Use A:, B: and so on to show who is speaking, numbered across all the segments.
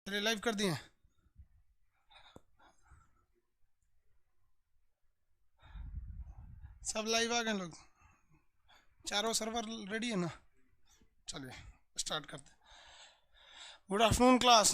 A: चलिए लाइव कर दिए। सब लाइव आ गए लोग, चारों सर्वर रेडी है ना। चलिए स्टार्ट करते हैं। Good afternoon class.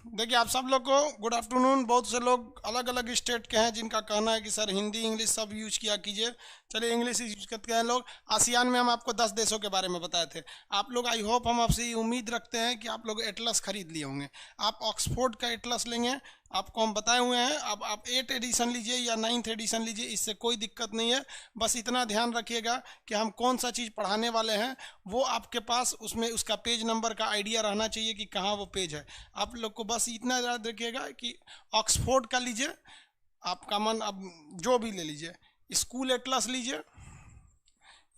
A: देखिए आप सब लोग को गुड आफ्टरनून। बहुत से लोग अलग अलग स्टेट के हैं जिनका कहना है कि सर हिंदी इंग्लिश सब यूज किया कीजिए। चलिए इंग्लिश यूज करते हैं लोग। आसियान में हम आपको 10 देशों के बारे में बताए थे। आप लोग आई होप हम आपसे ये उम्मीद रखते हैं कि आप लोग एटलस खरीद लिए होंगे। आप ऑक्सफोर्ड का एटलस लेंगे, आपको हम बताए हुए हैं। अब आप 8 एडिशन लीजिए या 9th एडिशन लीजिए, इससे कोई दिक्कत नहीं है। बस इतना ध्यान रखिएगा कि हम कौन सा चीज़ पढ़ाने वाले हैं वो आपके पास उसमें उसका पेज नंबर का आइडिया रहना चाहिए कि कहाँ वो पेज है। आप लोग को बस इतना याद रखिएगा कि ऑक्सफोर्ड का लीजिए, आपका मन अब जो भी ले लीजिए, स्कूल एटलस लीजिए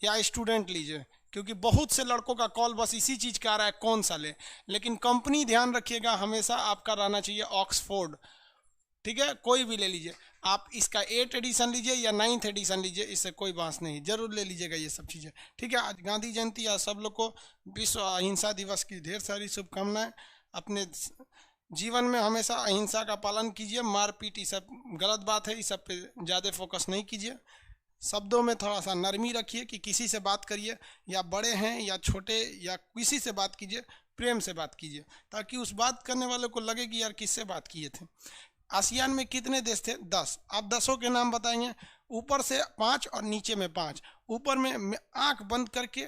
A: या स्टूडेंट लीजिए, क्योंकि बहुत से लड़कों का कॉल बस इसी चीज़ का आ रहा है कौन सा ले। लेकिन कंपनी ध्यान रखिएगा हमेशा आपका रहना चाहिए ऑक्सफोर्ड। ठीक है, कोई भी ले लीजिए। आप इसका 8 एडिशन लीजिए या 9th एडिशन लीजिए, इससे कोई बात नहीं, जरूर ले लीजिएगा ये सब चीज़ें। ठीक है, आज गांधी जयंती है, सब लोग को विश्व अहिंसा दिवस की ढेर सारी शुभकामनाएं। अपने जीवन में हमेशा अहिंसा का पालन कीजिए। मारपीट ये सब गलत बात है, इस सब पे ज़्यादा फोकस नहीं कीजिए। शब्दों में थोड़ा सा नरमी रखिए कि किसी से बात करिए, या बड़े हैं या छोटे या किसी से बात कीजिए, प्रेम से बात कीजिए, ताकि उस बात करने वाले को लगे कि यार किससे बात किए थे। आसियान में कितने देश थे? 10। आप 10 के नाम बताएंगे, ऊपर से 5 और नीचे में 5। ऊपर में आंख बंद करके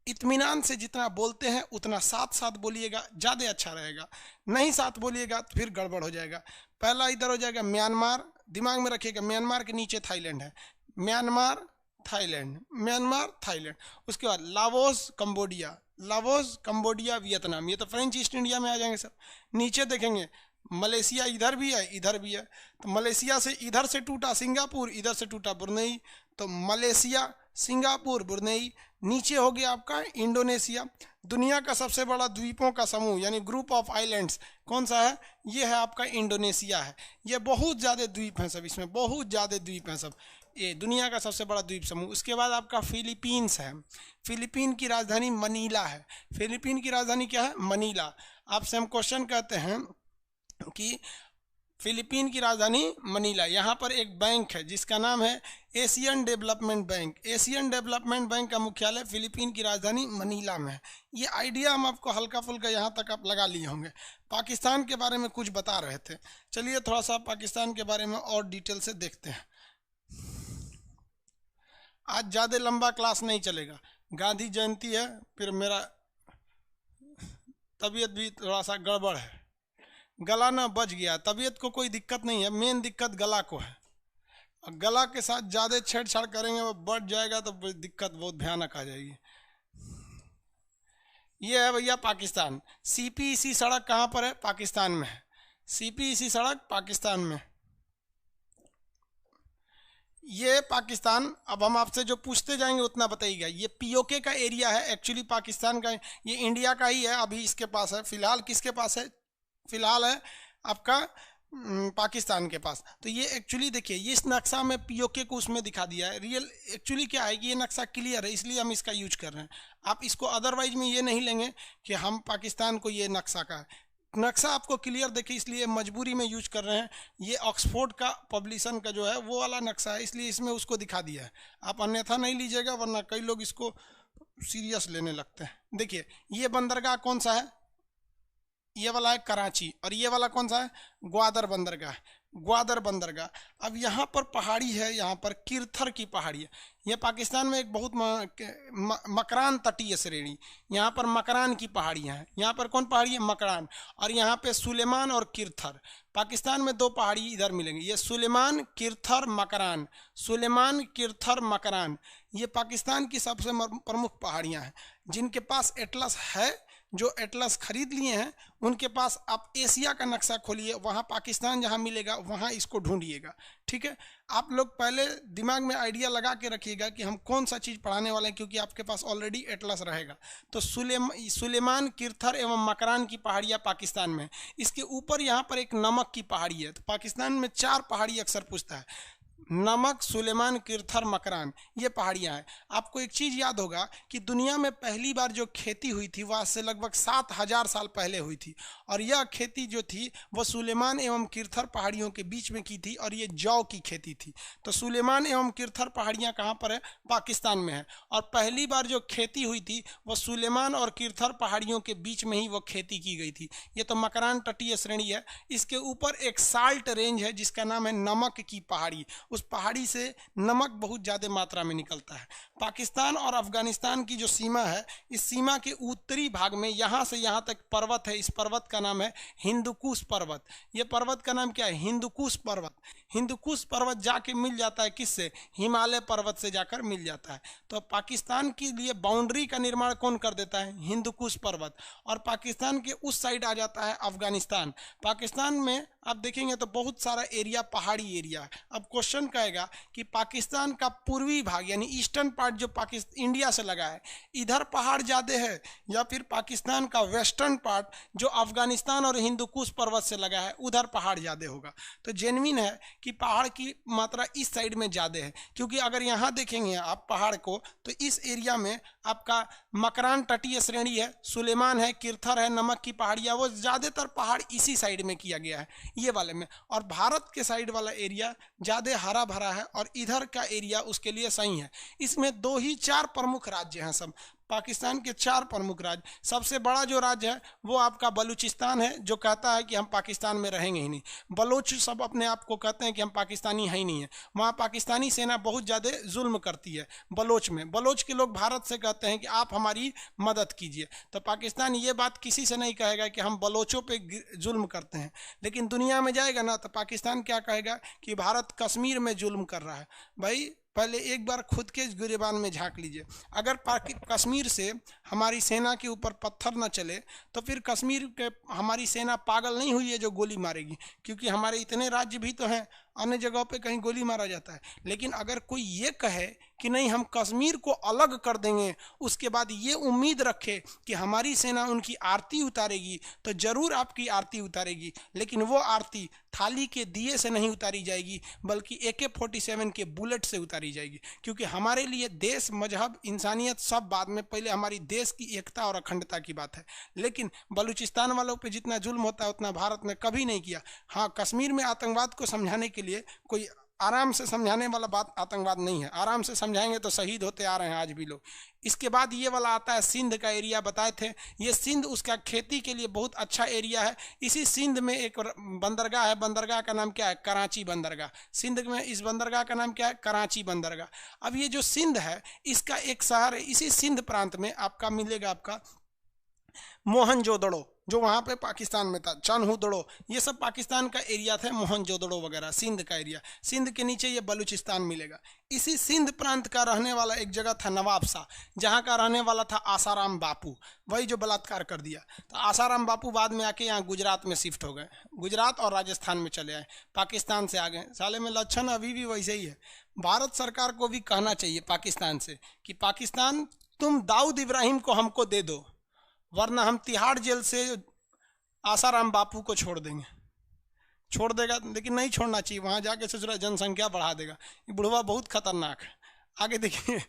A: इत्मीनान से जितना बोलते हैं उतना साथ साथ बोलिएगा, ज़्यादा अच्छा रहेगा। नहीं साथ बोलिएगा तो फिर गड़बड़ हो जाएगा। पहला इधर हो जाएगा म्यांमार, दिमाग में रखिएगा। म्यांमार के नीचे थाईलैंड है, म्यांमार थाईलैंड, म्यांमार थाईलैंड। उसके बाद Laos Cambodia, Laos Cambodia Vietnam, ये तो फ्रेंच ईस्ट इंडिया में आ जाएंगे सब। नीचे देखेंगे मलेशिया, इधर भी है इधर भी है, तो मलेशिया से इधर से टूटा सिंगापुर, इधर से टूटा ब्रुनेई, तो मलेशिया सिंगापुर ब्रुनेई। नीचे हो गया आपका इंडोनेशिया। दुनिया का सबसे बड़ा द्वीपों का समूह यानी ग्रुप ऑफ आइलैंड्स कौन सा है? ये है आपका इंडोनेशिया है। ये बहुत ज़्यादा द्वीप हैं सब, इसमें बहुत ज़्यादा द्वीप हैं सब। ये दुनिया का सबसे बड़ा द्वीप समूह। उसके बाद आपका फिलीपींस है। फिलीपीन की राजधानी मनीला है। फिलीपीन की राजधानी क्या है? मनीला। आपसे हम क्वेश्चन कहते हैं कि फिलीपीन की राजधानी मनीला। यहाँ पर एक बैंक है जिसका नाम है Asian development bank. Asian development bank का मुख्यालय फिलीपीन की राजधानी मनीला में है। ये आइडिया हम आपको हल्का फुल्का यहाँ तक आप लगा लिए होंगे। पाकिस्तान के बारे में कुछ बता रहे थे, चलिए थोड़ा सा पाकिस्तान के बारे में और डिटेल से देखते हैं। आज ज़्यादा लंबा क्लास नहीं चलेगा, गांधी जयंती है, फिर मेरा तबीयत भी थोड़ा सा गड़बड़ है, गला ना बच गया। तबीयत को कोई दिक्कत नहीं है, मेन दिक्कत गला को है। और गला के साथ ज़्यादा छेड़छाड़ करेंगे वो बढ़ जाएगा तो दिक्कत बहुत भयानक आ जाएगी। ये है भैया पाकिस्तान। सीपीईसी सड़क कहाँ पर है? पाकिस्तान में है। सीपीईसी सड़क पाकिस्तान में। ये पाकिस्तान। अब हम आपसे जो पूछते जाएंगे उतना बताइएगा। ये पीओके का एरिया है, एक्चुअली पाकिस्तान का, ये इंडिया का ही है, अभी इसके पास है फिलहाल। किसके पास है? फिलहाल है आपका पाकिस्तान के पास। तो ये एक्चुअली देखिए, ये इस नक्शा में पीओके को उसमें दिखा दिया है। रियल एक्चुअली क्या है कि ये नक्शा क्लियर है, इसलिए हम इसका यूज कर रहे हैं। आप इसको अदरवाइज में ये नहीं लेंगे कि हम पाकिस्तान को ये नक्शा का है। नक्शा आपको क्लियर देखे इसलिए मजबूरी में यूज कर रहे हैं। ये ऑक्सफोर्ड का पब्लिशन का जो है वो वाला नक्शा है, इसलिए इसमें उसको दिखा दिया है। आप अन्यथा नहीं लीजिएगा, वरना कई लोग इसको सीरियस लेने लगते हैं। देखिए ये बंदरगाह कौन सा है? ये वाला है कराची, और ये वाला कौन सा है? ग्वादर बंदरगाह, ग्वादर बंदरगाह। अब यहाँ पर पहाड़ी है, यहाँ पर किरथर की पहाड़ी है। ये पाकिस्तान में एक बहुत मकरान तटीय श्रेणी, यहाँ पर मकरान की पहाड़ियाँ हैं। यहाँ पर कौन पहाड़ी है? मकरान। और यहाँ पे सुलेमान और किरथर। पाकिस्तान में 2 पहाड़ी इधर मिलेंगे, ये सुलेमान किरथर मकरान, सुलेमान किरथर मकरान। ये पाकिस्तान की सबसे प्रमुख पहाड़ियाँ हैं। जिनके पास एटलस है, जो एटलस खरीद लिए हैं, उनके पास आप एशिया का नक्शा खोलिए, वहाँ पाकिस्तान जहाँ मिलेगा वहाँ इसको ढूंढिएगा। ठीक है, आप लोग पहले दिमाग में आइडिया लगा के रखिएगा कि हम कौन सा चीज़ पढ़ाने वाले हैं, क्योंकि आपके पास ऑलरेडी एटलस रहेगा। तो सुलेमान किरथर एवं मकरान की पहाड़ियाँ पाकिस्तान में। इसके ऊपर यहाँ पर एक नमक की पहाड़ी है। तो पाकिस्तान में 4 पहाड़ी अक्सर पूछता है। नमक, सुलेमान, किरथर, मकरान, ये पहाड़ियाँ हैं। आपको एक चीज़ याद होगा कि दुनिया में पहली बार जो खेती हुई थी वह से लगभग 7000 साल पहले हुई थी, और यह खेती जो थी वह सुलेमान एवं किरथर पहाड़ियों के बीच में की थी, और ये जौ की खेती थी। तो सुलेमान एवं किरथर पहाड़ियाँ कहाँ पर है? पाकिस्तान में है। और पहली बार जो खेती हुई थी वह सुलेमान और किरथर पहाड़ियों के बीच में ही वो खेती की गई थी। ये तो मकरान तटीय श्रेणी है। इसके ऊपर एक साल्ट रेंज है जिसका नाम है नमक की पहाड़ी। उस पहाड़ी से नमक बहुत ज़्यादा मात्रा में निकलता है। पाकिस्तान और अफगानिस्तान की जो सीमा है, इस सीमा के उत्तरी भाग में यहाँ से यहाँ तक पर्वत है। इस पर्वत का नाम है हिंदुकुश पर्वत। ये पर्वत का नाम क्या है? हिंदुकुश पर्वत। हिंदुकुश पर्वत जाके मिल जाता है किससे? हिमालय पर्वत से जाकर मिल जाता है। तो पाकिस्तान के लिए बाउंड्री का निर्माण कौन कर देता है? हिंदुकुश पर्वत। और पाकिस्तान के उस साइड आ जाता है अफगानिस्तान। पाकिस्तान में आप देखेंगे तो बहुत सारा एरिया पहाड़ी एरिया है। अब क्वेश्चन कहेगा कि पाकिस्तान का पूर्वी भाग यानी ईस्टर्न पार्ट जो पाकिस्तान इंडिया से लगा है, इधर पहाड़ ज़्यादा है, या फिर पाकिस्तान का वेस्टर्न पार्ट जो अफगानिस्तान और हिंदुकुश पर्वत से लगा है उधर पहाड़ ज़्यादा होगा? तो जेन्युइन है कि पहाड़ की मात्रा इस साइड में ज़्यादा है, क्योंकि अगर यहाँ देखेंगे आप पहाड़ को तो इस एरिया में आपका मकरान तटीय श्रेणी है, सुलेमान है, किरथर है, नमक की पहाड़ियाँ, वो ज़्यादातर पहाड़ इसी साइड में किया गया है, ये वाले में। और भारत के साइड वाला एरिया ज़्यादा हरा भरा है और इधर का एरिया उसके लिए सही है। इसमें 4 प्रमुख राज्य हैं सब, पाकिस्तान के 4 प्रमुख राज्य। सबसे बड़ा जो राज्य है वो आपका बलूचिस्तान है, जो कहता है कि हम पाकिस्तान में रहेंगे ही नहीं। बलोच सब अपने आप को कहते हैं कि हम पाकिस्तानी है ही नहीं है। वहाँ पाकिस्तानी सेना बहुत ज़्यादा जुल्म करती है बलोच में। बलोच के लोग भारत से कहते हैं कि आप हमारी मदद कीजिए। तो पाकिस्तान ये बात किसी से नहीं कहेगा कि हम बलोचों पर जुल्म करते हैं, लेकिन दुनिया में जाएगा ना तो पाकिस्तान क्या कहेगा कि भारत कश्मीर में जुल्म कर रहा है। भाई पहले एक बार खुद के गिरेबान में झांक लीजिए। अगर कश्मीर से हमारी सेना के ऊपर पत्थर न चले तो फिर कश्मीर के हमारी सेना पागल नहीं हुई है जो गोली मारेगी, क्योंकि हमारे इतने राज्य भी तो हैं, अन्य जगहों पे कहीं गोली मारा जाता है। लेकिन अगर कोई ये कहे कि नहीं हम कश्मीर को अलग कर देंगे, उसके बाद ये उम्मीद रखे कि हमारी सेना उनकी आरती उतारेगी, तो ज़रूर आपकी आरती उतारेगी, लेकिन वो आरती थाली के दिए से नहीं उतारी जाएगी बल्कि AK-47 के बुलेट से उतारी जाएगी। क्योंकि हमारे लिए देश, मजहब, इंसानियत सब बाद में, पहले हमारी देश की एकता और अखंडता की बात है। लेकिन बलूचिस्तान वालों पे जितना जुल्म होता है उतना भारत ने कभी नहीं किया। हाँ, कश्मीर में आतंकवाद को समझाने के लिए कोई आराम से समझाने वाला बात आतंकवाद नहीं है। आराम से समझाएंगे तो शहीद होते आ रहे हैं आज भी लोग। इसके बाद ये वाला आता है सिंध का एरिया, बताए थे। ये सिंध उसका खेती के लिए बहुत अच्छा एरिया है। इसी सिंध में एक बंदरगाह है, बंदरगाह का नाम क्या है? कराची बंदरगाह। सिंध में इस बंदरगाह का नाम क्या है? कराची बंदरगाह। अब ये जो सिंध है इसका एक शहर है, इसी सिंध प्रांत में आपका मिलेगा आपका मोहनजोदड़ो, जो वहाँ पे पाकिस्तान में था, चनहुदड़ो, ये सब पाकिस्तान का एरिया था। मोहनजोदड़ो वगैरह सिंध का एरिया। सिंध के नीचे ये बलूचिस्तान मिलेगा। इसी सिंध प्रांत का रहने वाला एक जगह था नवाब शाह, जहाँ का रहने वाला था आसाराम बापू, वही जो बलात्कार कर दिया। तो आसाराम बापू बाद में आके यहाँ गुजरात में शिफ्ट हो गए, गुजरात और राजस्थान में चले आए, पाकिस्तान से आ गए। साले में लक्षण अभी भी वैसे ही है। भारत सरकार को भी कहना चाहिए पाकिस्तान से कि पाकिस्तान तुम दाऊद इब्राहिम को हमको दे दो, वरना हम तिहाड़ जेल से आसाराम बापू को छोड़ देंगे। छोड़ देगा, लेकिन नहीं छोड़ना चाहिए, वहाँ जाके ससुरा जनसंख्या बढ़ा देगा। ये बुढ़वा बहुत खतरनाक है। आगे देखिए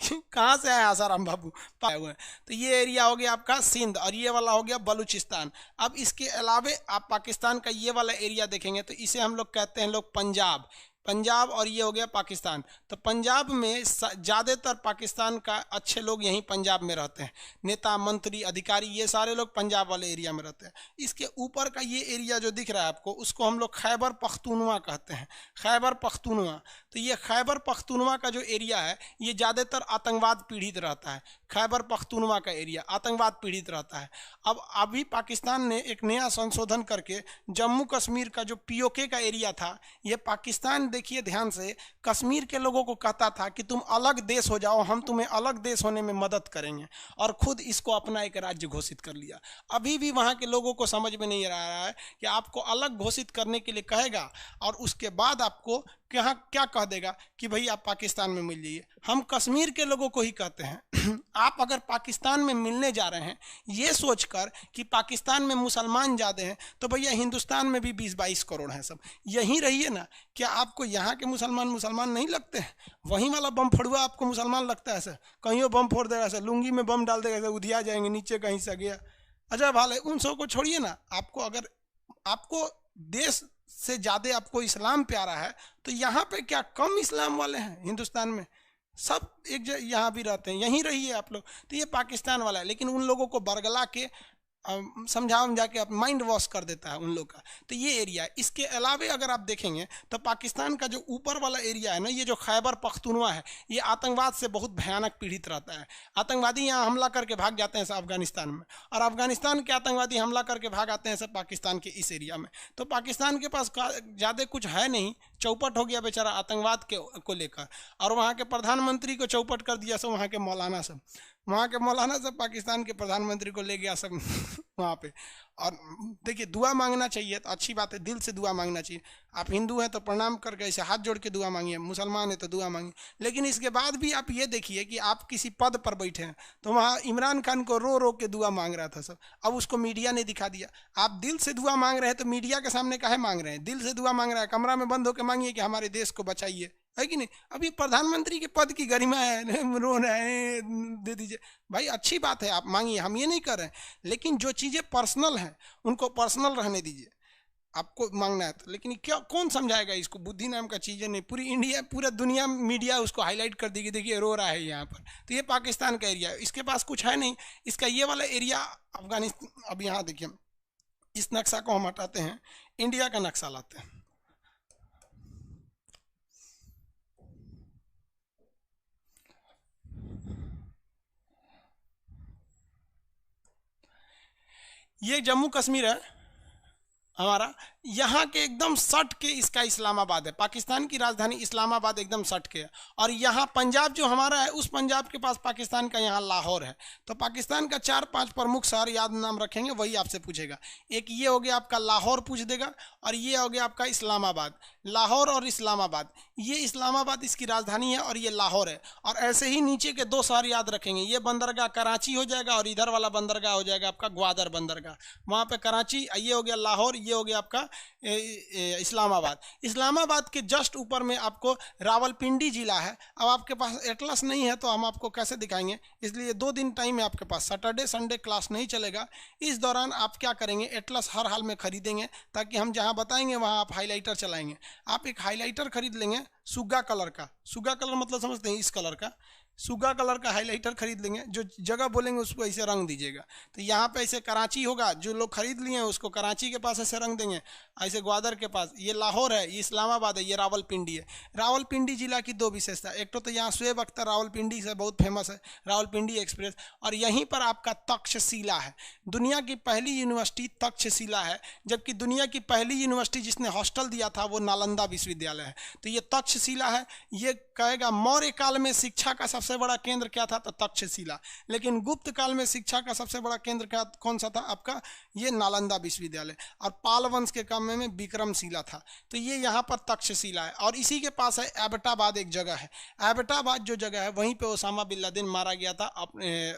A: कहाँ से आए आसाराम बापू, पाए हुए। तो ये एरिया हो गया आपका सिंध, और ये वाला हो गया बलूचिस्तान। अब इसके अलावे आप पाकिस्तान का ये वाला एरिया देखेंगे तो इसे हम लोग कहते हैं लोग पंजाब, पंजाब, और ये हो गया पाकिस्तान। तो पंजाब में ज़्यादातर पाकिस्तान का अच्छे लोग यहीं पंजाब में रहते हैं, नेता, मंत्री, अधिकारी, ये सारे लोग पंजाब वाले एरिया में रहते हैं। इसके ऊपर का ये एरिया जो दिख रहा है आपको, उसको हम लोग खैबर पख्तूनवा कहते हैं, खैबर पख्तूनवा। तो ये खैबर पख्तूनवा का जो एरिया है ये ज़्यादातर आतंकवाद पीड़ित रहता है। खैबर पख्तूनवा का एरिया आतंकवाद पीड़ित रहता है। अब अभी पाकिस्तान ने एक नया संशोधन करके जम्मू कश्मीर का जो POK का एरिया था, ये पाकिस्तान, देखिए ध्यान से, कश्मीर के लोगों को कहता था कि तुम अलग देश हो जाओ, हम तुम्हें अलग देश होने में मदद करेंगे, और खुद इसको अपना एक राज्य घोषित कर लिया। अभी भी वहाँ के लोगों को समझ में नहीं आ रहा है कि आपको अलग घोषित करने के लिए कहेगा और उसके बाद आपको क्या कह देगा कि भाई आप पाकिस्तान में मिल जाइए। हम कश्मीर के लोगों को ही कहते हैं आप अगर पाकिस्तान में मिलने जा रहे हैं ये सोचकर कि पाकिस्तान में मुसलमान ज़्यादा हैं, तो भैया हिंदुस्तान में भी 20-22 करोड़ हैं सब, यहीं रहिए ना। क्या आप आपको यहाँ के मुसलमान मुसलमान नहीं लगते हैं, वहीं वाला बम फड़ुआ आपको मुसलमान लगता है। ऐसा कहीं वो बम फोड़ देगा, ऐसा लुंगी में बम डाल देगा, ऐसा उधिया जाएंगे नीचे कहीं से गया। अच्छा भाल है, उन सब को छोड़िए ना। आपको अगर आपको देश से ज़्यादा आपको इस्लाम प्यारा है तो यहाँ पे क्या कम इस्लाम वाले हैं हिंदुस्तान में? सब एक यहाँ भी रहते हैं, यहीं रहिए आप लोग। तो ये पाकिस्तान वाला है, लेकिन उन लोगों को बरगला के समझा के आप माइंड वॉश कर देता है उन लोग का। तो ये एरिया है। इसके अलावे अगर आप देखेंगे तो पाकिस्तान का जो ऊपर वाला एरिया है ना, ये जो खैबर पख्तूनवा है, ये आतंकवाद से बहुत भयानक पीड़ित रहता है। आतंकवादी यहाँ हमला करके भाग जाते हैं सब अफगानिस्तान में, और अफगानिस्तान के आतंकवादी हमला करके भाग आते हैं सब पाकिस्तान के इस एरिया में। तो पाकिस्तान के पास ज़्यादा कुछ है नहीं, चौपट हो गया बेचारा आतंकवाद को लेकर। और वहाँ के प्रधानमंत्री को चौपट कर दिया सब, वहाँ के मौलाना सब पाकिस्तान के प्रधानमंत्री को ले गया सब वहाँ पे। और देखिए, दुआ मांगना चाहिए तो अच्छी बात है, दिल से दुआ मांगना चाहिए। आप हिंदू हैं तो प्रणाम करके ऐसे हाथ जोड़ के दुआ मांगिए, मुसलमान है तो दुआ मांगिए। लेकिन इसके बाद भी आप ये देखिए कि आप किसी पद पर बैठे हैं, तो वहाँ इमरान खान को रो रो के दुआ मांग रहा था सब, अब उसको मीडिया ने दिखा दिया। आप दिल से दुआ मांग रहे हैं तो मीडिया के सामने काहे मांग रहे हैं? दिल से दुआ मांग रहा है, कमरा में बंद होकर मांगिए कि हमारे देश को बचाइए, है कि नहीं? अभी प्रधानमंत्री के पद की गरिमा है, रो रहे हैं, दे दीजिए भाई, अच्छी बात है, आप मांगिए, हम ये नहीं कर रहे हैं। लेकिन जो चीज़ें पर्सनल हैं उनको पर्सनल रहने दीजिए। आपको मांगना है तो, लेकिन क्या कौन समझाएगा इसको? बुद्धि नाम का चीज़ें नहीं, पूरी इंडिया पूरा दुनिया मीडिया उसको हाईलाइट कर देगी, देखिए रो रहा है यहाँ पर। तो ये पाकिस्तान का एरिया है, इसके पास कुछ है नहीं। इसका ये वाला एरिया अफगानिस्तान। अब यहाँ देखिए, इस नक्शा को हम हटाते हैं, इंडिया का नक्शा लाते हैं। ये जम्मू कश्मीर है हमारा, यहाँ के एकदम सट के इसका इस्लामाबाद है। पाकिस्तान की राजधानी इस्लामाबाद एकदम सट के है। और यहाँ पंजाब जो हमारा है, उस पंजाब के पास पाकिस्तान का यहाँ लाहौर है। तो पाकिस्तान का 4-5 प्रमुख शहर याद नाम रखेंगे, वही आपसे पूछेगा। एक ये हो गया आपका लाहौर पूछ देगा, और ये हो गया आपका इस्लामाबाद। लाहौर और इस्लामाबाद, ये इस्लामाबाद इसकी राजधानी है और ये लाहौर है। और ऐसे ही नीचे के 2 शहर याद रखेंगे, ये बंदरगाह कराची हो जाएगा और इधर वाला बंदरगाह हो जाएगा आपका ग्वादर बंदरगाह। वहाँ पे कराची, ये हो गया लाहौर, ये हो गया आपका इस्लामाबाद। इस्लामाबाद के जस्ट ऊपर में आपको रावलपिंडी जिला है। अब आपके पास एटलस नहीं है तो हम आपको कैसे दिखाएंगे, इसलिए 2 दिन टाइम है आपके पास। सैटरडे संडे क्लास नहीं चलेगा। इस दौरान आप क्या करेंगे, एटलस हर हाल में खरीदेंगे, ताकि हम जहाँ बताएंगे वहाँ आप हाईलाइटर चलाएंगे। आप एक हाईलाइटर खरीद लेंगे सुग्गा कलर का। सुग्गा कलर मतलब समझते हैं, इस कलर का सुग्गा कलर का हाईलाइटर खरीद लेंगे। जो जगह बोलेंगे उसको ऐसे रंग दीजिएगा। तो यहाँ पे ऐसे कराची होगा, जो लोग खरीद लिए हैं उसको कराची के पास ऐसे रंग देंगे, ऐसे ग्वादर के पास। ये लाहौर है, ये इस्लामाबाद है, ये रावलपिंडी है। रावलपिंडी जिला की 2 विशेषता, एक तो यहाँ शुएब अख्तर रावलपिंडी से बहुत फेमस है, रावलपिंडी एक्सप्रेस। और यहीं पर आपका तक्षशिला है, दुनिया की पहली यूनिवर्सिटी तक्षशिला है। जबकि दुनिया की पहली यूनिवर्सिटी जिसने हॉस्टल दिया था वो नालंदा विश्वविद्यालय है। तो ये तक्षशिला है। ये कहेगा मौर्य काल में शिक्षा का सबसे बड़ा केंद्र क्या था, तो तक्षशिला। लेकिन गुप्त काल में शिक्षा का सबसे बड़ा केंद्र क्या कौन सा था आपका, ये नालंदा विश्वविद्यालय। और पाल वंश के काम में विक्रमशिला था। तो ये यहाँ पर तक्षशिला है। और इसी के पास है एबटाबाद, एक जगह है। एबटाबाद जो जगह है वहीं पे ओसामा बिन लादेन मारा गया था अपने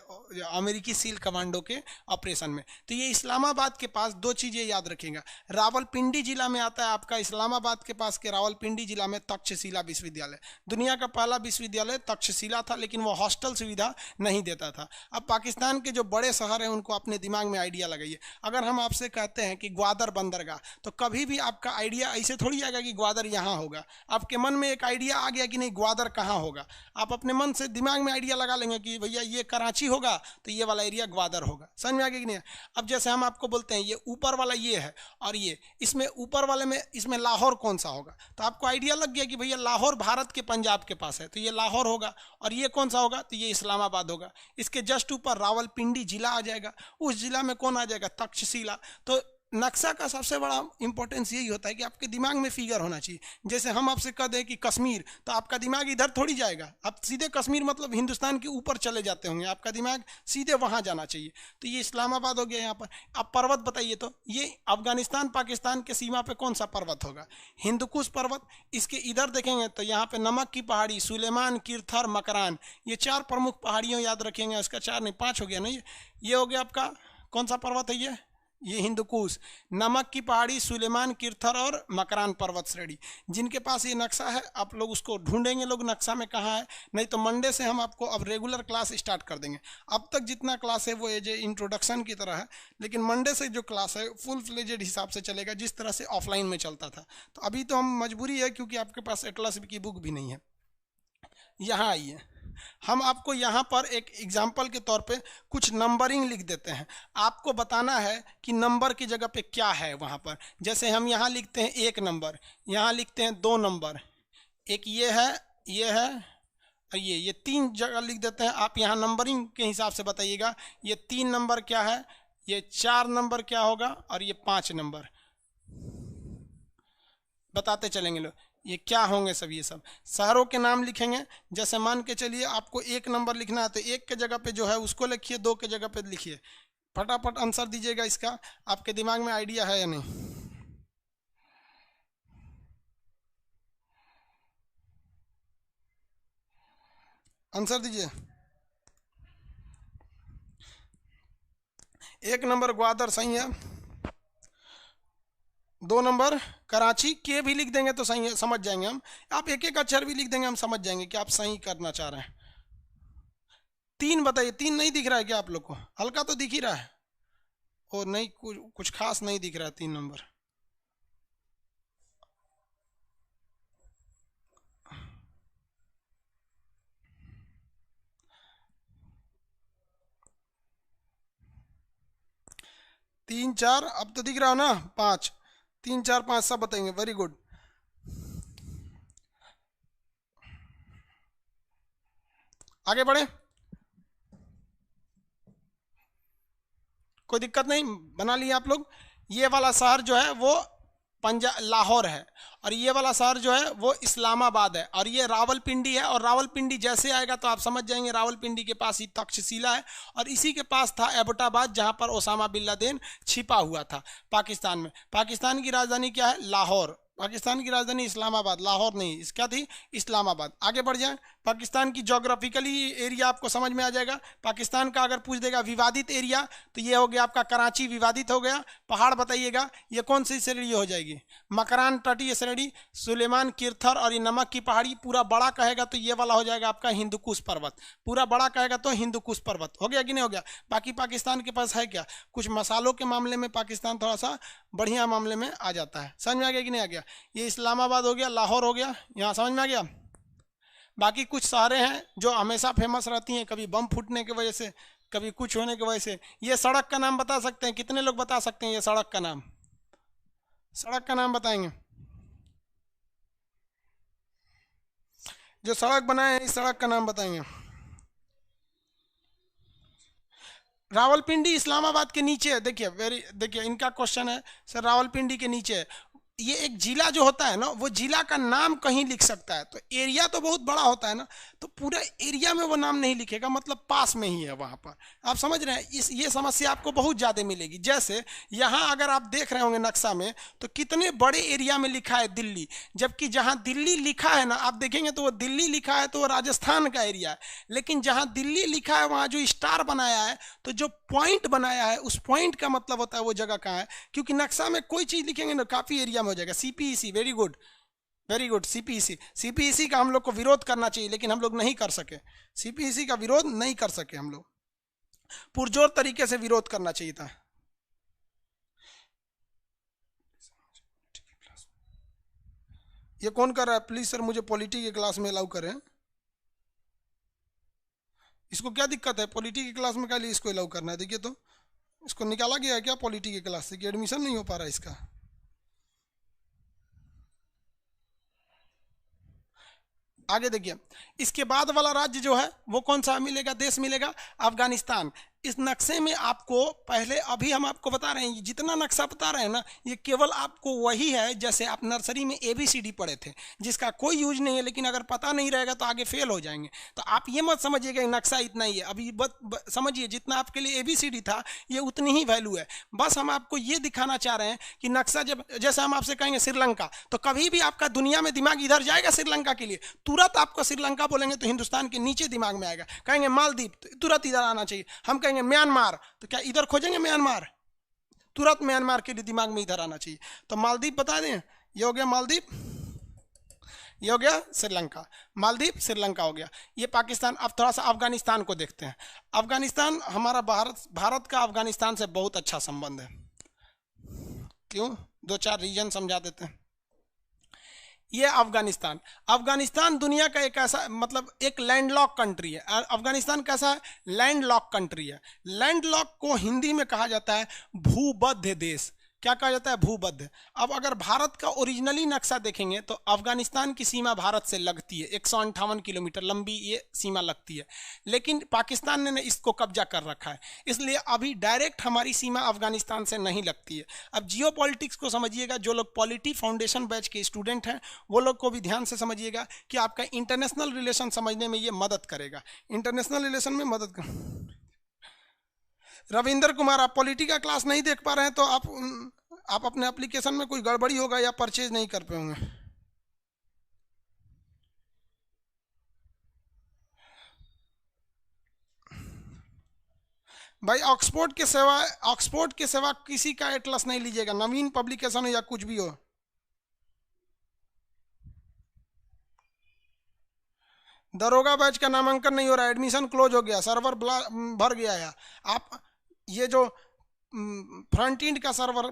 A: अमेरिकी सील कमांडो के ऑपरेशन में। तो ये इस्लामाबाद के पास 2 चीज़ें याद रखेगा। रावलपिंडी जिला में आता है आपका, इस्लामाबाद के पास के रावलपिंडी जिला में तक्षशिला विश्वविद्यालय। दुनिया का पहला विश्वविद्यालय तक्षशिला था, लेकिन वो हॉस्टल सुविधा नहीं देता था। अब पाकिस्तान के जो बड़े शहर हैं उनको अपने दिमाग में आइडिया लगाइए। अगर हम आपसे कहते हैं कि ग्वादर बंदरगाह, तो कभी भी आपका आइडिया ऐसे थोड़ी आएगा कि ग्वादर यहाँ होगा। आपके मन में एक आइडिया आ गया कि नहीं ग्वादर कहाँ होगा, आप अपने मन से दिमाग में आइडिया लगा लेंगे कि भैया ये कराची होगा तो ये वाला एरिया ग्वादर होगा। समझ में आ गया कि नहीं? अब जैसे हम आपको बोलते हैं ये ऊपर वाला ये है और ये, इसमें ऊपर वाले में इसमें लाहौर कौन सा होगा, तो आपको आइडिया लग गया कि भैया लाहौर भारत के पंजाब के पास है, तो ये लाहौर होगा। और ये कौन सा होगा, तो ये इस्लामाबाद होगा। इसके जस्ट ऊपर रावलपिंडी जिला आ जाएगा, उस जिला में कौन आ जाएगा, तक्षशिला। तो नक्शा का सबसे बड़ा इंपॉर्टेंस यही होता है कि आपके दिमाग में फिगर होना चाहिए। जैसे हम आपसे कह दें कि कश्मीर, तो आपका दिमाग इधर थोड़ी जाएगा, आप सीधे कश्मीर मतलब हिंदुस्तान के ऊपर चले जाते होंगे, आपका दिमाग सीधे वहाँ जाना चाहिए। तो ये इस्लामाबाद हो गया यहाँ पर। अब पर्वत बताइए, तो ये अफगानिस्तान पाकिस्तान के सीमा पे कौन सा पर्वत होगा, हिंदकुश पर्वत। इसके इधर देखेंगे तो यहाँ पे नमक की पहाड़ी, सुलेमान, किरथर, मकरान, ये 4 प्रमुख पहाड़ियों याद रखेंगे। इसका 4 नहीं 5 हो गया ना, ये हो गया आपका कौन सा पर्वत है, ये ये हिंदुकुश, नमक की पहाड़ी, सुलेमान, किरथर और मकरान पर्वत श्रेणी। जिनके पास ये नक्शा है आप लोग उसको ढूंढेंगे लोग नक्शा में कहाँ है, नहीं तो मंडे से हम आपको अब रेगुलर क्लास स्टार्ट कर देंगे। अब तक जितना क्लास है वो एज ए इंट्रोडक्शन की तरह है, लेकिन मंडे से जो क्लास है फुल फ्लेजेड हिसाब से चलेगा, जिस तरह से ऑफलाइन में चलता था। तो अभी तो हम मजबूरी है क्योंकि आपके पास एटलस की बुक भी नहीं है। यहाँ आइए, हम आपको यहाँ पर एक एग्जाम्पल के तौर पे कुछ नंबरिंग लिख देते हैं। आपको बताना है कि नंबर की जगह पे क्या है वहाँ पर। जैसे हम यहाँ लिखते हैं 1 नंबर, यहाँ लिखते हैं 2 नंबर, एक ये है और ये 3 जगह लिख देते हैं। आप यहाँ नंबरिंग के हिसाब से बताइएगा ये 3 नंबर क्या है, ये 4 नंबर क्या होगा और ये 5 नंबर बताते चलेंगे लोग ये क्या होंगे सब। ये सब शहरों के नाम लिखेंगे। जैसे मान के चलिए आपको 1 नंबर लिखना है तो 1 के जगह पे जो है उसको लिखिए, 2 के जगह पे लिखिए। फटाफट आंसर दीजिएगा इसका। आपके दिमाग में आइडिया है या नहीं? आंसर दीजिए। 1 नंबर ग्वादर सही है, 2 नंबर कराची, के भी लिख देंगे तो सही है, समझ जाएंगे हम। आप एक एक अक्षर भी लिख देंगे हम समझ जाएंगे कि आप सही करना चाह रहे हैं। 3 बताइए, 3 नहीं दिख रहा है क्या आप लोग को? हल्का तो दिख ही रहा है और नहीं कुछ खास नहीं दिख रहा है 3 नंबर। तीन चार अब तो दिख रहा हो ना, 5, 3 4 5 सब बताएंगे। Very good. आगे बढ़े, कोई दिक्कत नहीं, बना लिए आप लोग। ये वाला शहर जो है वो लाहौर है और ये वाला शहर जो है वो इस्लामाबाद है और ये रावलपिंडी है। और रावलपिंडी जैसे आएगा तो आप समझ जाएंगे रावलपिंडी के पास ही तक्षशिला है और इसी के पास था एबटाबाद जहां पर ओसामा बिन लादेन छिपा हुआ था पाकिस्तान में। पाकिस्तान की राजधानी क्या है? लाहौर। पाकिस्तान की राजधानी इस्लामाबाद, लाहौर नहीं, इसका थी इस्लामाबाद। आगे बढ़ जाएं। पाकिस्तान की जोग्राफिकली एरिया आपको समझ में आ जाएगा। पाकिस्तान का अगर पूछ देगा विवादित एरिया तो ये हो गया आपका कराची, विवादित हो गया। पहाड़ बताइएगा, ये कौन सी श्रेणी हो जाएगी? मकरान तटीय श्रेणी, सुलेमान, किरथर और ये नमक की पहाड़ी। पूरा बड़ा कहेगा तो ये वाला हो जाएगा आपका हिंदुकुश पर्वत। पूरा बड़ा कहेगा तो हिंदुकुश पर्वत। हो गया कि नहीं हो गया? बाकी पाकिस्तान के पास है क्या? कुछ मसालों के मामले में पाकिस्तान थोड़ा सा बढ़िया मामले में आ जाता है। समझ में आ गया कि नहीं आ गया? ये इस्लामाबाद हो गया, लाहौर हो गया, यहाँ समझ में आ गया। बाकी कुछ शहरें हैं जो हमेशा फेमस रहती हैं, कभी बम फूटने की वजह से, कभी कुछ होने की वजह से। ये सड़क का नाम बता सकते हैं? कितने लोग बता सकते हैं ये सड़क का नाम? सड़क का नाम बताएंगे। जो सड़क बनाए हैं इस सड़क का नाम बताएंगे। रावलपिंडी इस्लामाबाद के नीचे है। देखिए इनका क्वेश्चन है सर रावलपिंडी के नीचे है। ये एक जिला जो होता है ना वो जिला का नाम कहीं लिख सकता है, तो एरिया तो बहुत बड़ा होता है ना, तो पूरा एरिया में वो नाम नहीं लिखेगा, मतलब पास में ही है वहां पर। आप समझ रहे हैं? ये समस्या आपको बहुत ज़्यादा मिलेगी। जैसे यहाँ अगर आप देख रहे होंगे नक्शा में तो कितने बड़े एरिया में लिखा है दिल्ली, जबकि जहाँ दिल्ली लिखा है ना आप देखेंगे तो वो दिल्ली लिखा है तो वो राजस्थान का एरिया है। लेकिन जहाँ दिल्ली लिखा है वहाँ जो स्टार बनाया है, तो जो पॉइंट बनाया है उस पॉइंट का मतलब होता है वो जगह कहाँ है। क्योंकि नक्शा में कोई चीज़ लिखेंगे ना काफ़ी एरिया हो जाएगा। CPEC, very good very good. CPEC का हम लोग को विरोध करना चाहिए लेकिन हम लोग नहीं कर सके। सीपीईसी का विरोध नहीं कर सके हम लोग, पुरजोर तरीके से विरोध करना चाहिए था। ये कौन कर रहा है? प्लीज सर मुझे पॉलिटी की क्लास में अलाउ करें। इसको क्या दिक्कत है? पॉलिटी की क्लास में क्या लिए इसको अलाउ करना है? देखिए तो इसको निकाला गया है क्या पॉलिटी की क्लास से कि एडमिशन नहीं हो पा रहा है इसका? आगे देखिए, इसके बाद वाला राज्य जो है वो कौन सा मिलेगा? देश मिलेगा अफगानिस्तान। इस नक्शे में आपको पहले अभी हम आपको बता रहे हैं, जितना नक्शा बता रहे हैं ना ये केवल आपको वही है जैसे आप नर्सरी में ABCD पढ़े थे, जिसका कोई यूज नहीं है। लेकिन अगर पता नहीं रहेगा तो आगे फेल हो जाएंगे। तो आप ये मत समझिएगा नक्शा इतना ही है। अभी समझिए जितना आपके लिए ABCD था ये उतनी ही वैल्यू है। बस हम आपको ये दिखाना चाह रहे हैं कि नक्शा जब जैसे हम आपसे कहेंगे श्रीलंका, तो कभी भी आपका दुनिया में दिमाग इधर जाएगा श्रीलंका के लिए, तुरंत आपको श्रीलंका बोलेंगे तो हिंदुस्तान के नीचे दिमाग में आएगा। कहेंगे मालदीव तो तुरंत इधर आना चाहिए। हम कहेंगे म्यांमार तो क्या इधर खोजेंगे म्यांमार? तुरंत म्यांमार के दिमाग में इधर आना चाहिए। तो मालदीव बता दें, ये हो गया मालदीव, ये हो गया श्रीलंका, मालदीव श्रीलंका हो गया, ये पाकिस्तान। अब थोड़ा सा अफगानिस्तान को देखते हैं। अफगानिस्तान हमारा भारत का अफगानिस्तान से बहुत अच्छा संबंध है। क्यों, दो चार रीजन समझा देते हैं। ये अफगानिस्तान दुनिया का एक ऐसा मतलब एक लैंडलॉक कंट्री है। अफगानिस्तान कैसा है, लैंडलॉक कंट्री है। लैंडलॉक को हिंदी में कहा जाता है भूबद्ध देश। क्या कहा जाता है, भूबद्ध। अब अगर भारत का ओरिजिनली नक्शा देखेंगे तो अफगानिस्तान की सीमा भारत से लगती है, 158 किलोमीटर लंबी ये सीमा लगती है, लेकिन पाकिस्तान ने इसको कब्जा कर रखा है, इसलिए अभी डायरेक्ट हमारी सीमा अफगानिस्तान से नहीं लगती है। अब जियो पॉलिटिक्स को समझिएगा, जो लोग पॉलिटी फाउंडेशन बैच के स्टूडेंट हैं वो लोग को भी ध्यान से समझिएगा कि आपका इंटरनेशनल रिलेशन समझने में ये मदद करेगा। इंटरनेशनल रिलेशन में मदद कर। रविंदर कुमार, आप पॉलिटी का क्लास नहीं देख पा रहे हैं तो आप अपने एप्लीकेशन में कोई गड़बड़ी होगा या परचेज नहीं कर पाएंगे। भाई ऑक्सफोर्ड के सिवा किसी का एटलस नहीं लीजिएगा, नवीन पब्लिकेशन हो या कुछ भी हो। दरोगा बैच का नामांकन नहीं हो रहा, एडमिशन क्लोज हो गया, सर्वर भर गया है। आप ये जो फ्रंट एंड का सर्वर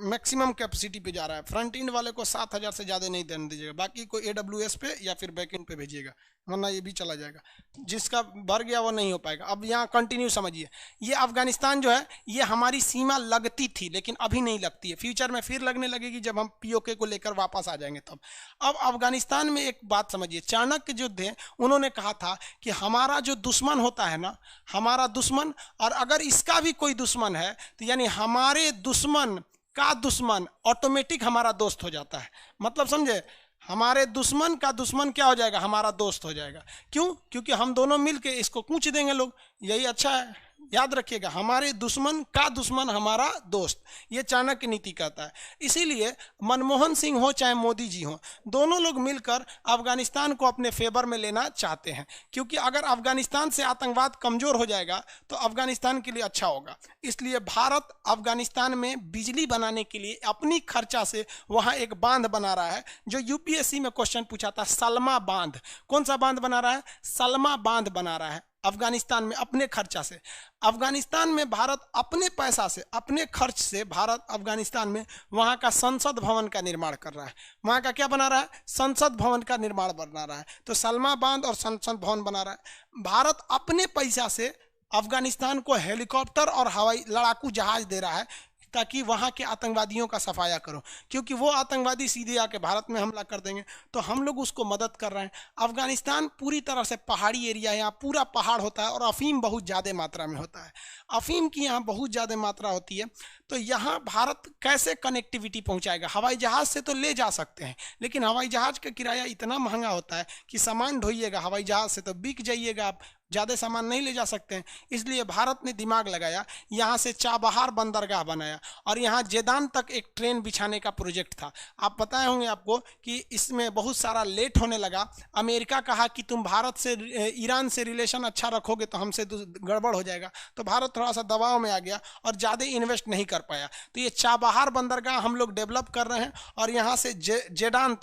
A: मैक्सिमम कैपेसिटी पे जा रहा है, फ्रंट एंड वाले को 7000 से ज़्यादा नहीं देने दीजिएगा, बाकी को AWS पे या फिर बैकएंड पे भेजिएगा, वरना ये भी चला जाएगा। जिसका भर गया वो नहीं हो पाएगा। अब यहाँ कंटिन्यू समझिए, ये अफगानिस्तान जो है ये हमारी सीमा लगती थी लेकिन अभी नहीं लगती है, फ्यूचर में फिर लगने लगेगी जब हम POK को लेकर वापस आ जाएंगे तब। अब अफगानिस्तान में एक बात समझिए, चाणक्य जो थे उन्होंने कहा था कि हमारा जो दुश्मन होता है ना, हमारा दुश्मन, और अगर इसका भी कोई दुश्मन है तो यानी हमारे दुश्मन का दुश्मन ऑटोमेटिक हमारा दोस्त हो जाता है। मतलब समझे, हमारे दुश्मन का दुश्मन क्या हो जाएगा, हमारा दोस्त हो जाएगा। क्यों, क्योंकि हम दोनों मिलके इसको कूच देंगे लोग, यही अच्छा है। याद रखिएगा, हमारे दुश्मन का दुश्मन हमारा दोस्त, ये चाणक्य नीति कहता है। इसीलिए मनमोहन सिंह हो चाहे मोदी जी हो, दोनों लोग मिलकर अफगानिस्तान को अपने फेवर में लेना चाहते हैं, क्योंकि अगर अफगानिस्तान से आतंकवाद कमजोर हो जाएगा तो अफगानिस्तान के लिए अच्छा होगा। इसलिए भारत अफगानिस्तान में बिजली बनाने के लिए अपनी खर्चा से वहाँ एक बांध बना रहा है, जो UPSC में क्वेश्चन पूछा था, सलमा बांध। कौन सा बांध बना रहा है, सलमा बांध बना रहा है अफगानिस्तान में अपने खर्चा से। अफगानिस्तान में भारत अपने पैसा से, अपने खर्च से भारत अफगानिस्तान में वहाँ का संसद भवन का निर्माण कर रहा है। वहाँ का क्या बना रहा है, संसद भवन का निर्माण बना रहा है। तो सलमा बांध और संसद भवन बना रहा है। भारत अपने पैसा से अफगानिस्तान को हेलीकॉप्टर और हवाई लड़ाकू जहाज दे रहा है ताकि वहाँ के आतंकवादियों का सफाया करो, क्योंकि वो आतंकवादी सीधे आके भारत में हमला कर देंगे, तो हम लोग उसको मदद कर रहे हैं। अफगानिस्तान पूरी तरह से पहाड़ी एरिया है, यहाँ पूरा पहाड़ होता है और अफीम बहुत ज़्यादा मात्रा में होता है। अफीम की यहाँ बहुत ज़्यादा मात्रा होती है। तो यहाँ भारत कैसे कनेक्टिविटी पहुँचाएगा, हवाई जहाज़ से तो ले जा सकते हैं, लेकिन हवाई जहाज़ का किराया इतना महंगा होता है कि सामान ढोइएगा हवाई जहाज़ से तो बिक जाइएगा आप, ज़्यादा सामान नहीं ले जा सकते हैं। इसलिए भारत ने दिमाग लगाया, यहाँ से चाबहार बंदरगाह बनाया और यहाँ जेदान तक एक ट्रेन बिछाने का प्रोजेक्ट था। आप बताए होंगे आपको कि इसमें बहुत सारा लेट होने लगा। अमेरिका कहा कि तुम भारत से ईरान से रिलेशन अच्छा रखोगे तो हमसे गड़बड़ हो जाएगा, तो भारत थोड़ा सा दबाव में आ गया और ज़्यादा इन्वेस्ट नहीं कर पाया। तो ये चाबहार बंदरगाह हम लोग डेवलप कर रहे हैं और यहाँ से जेदान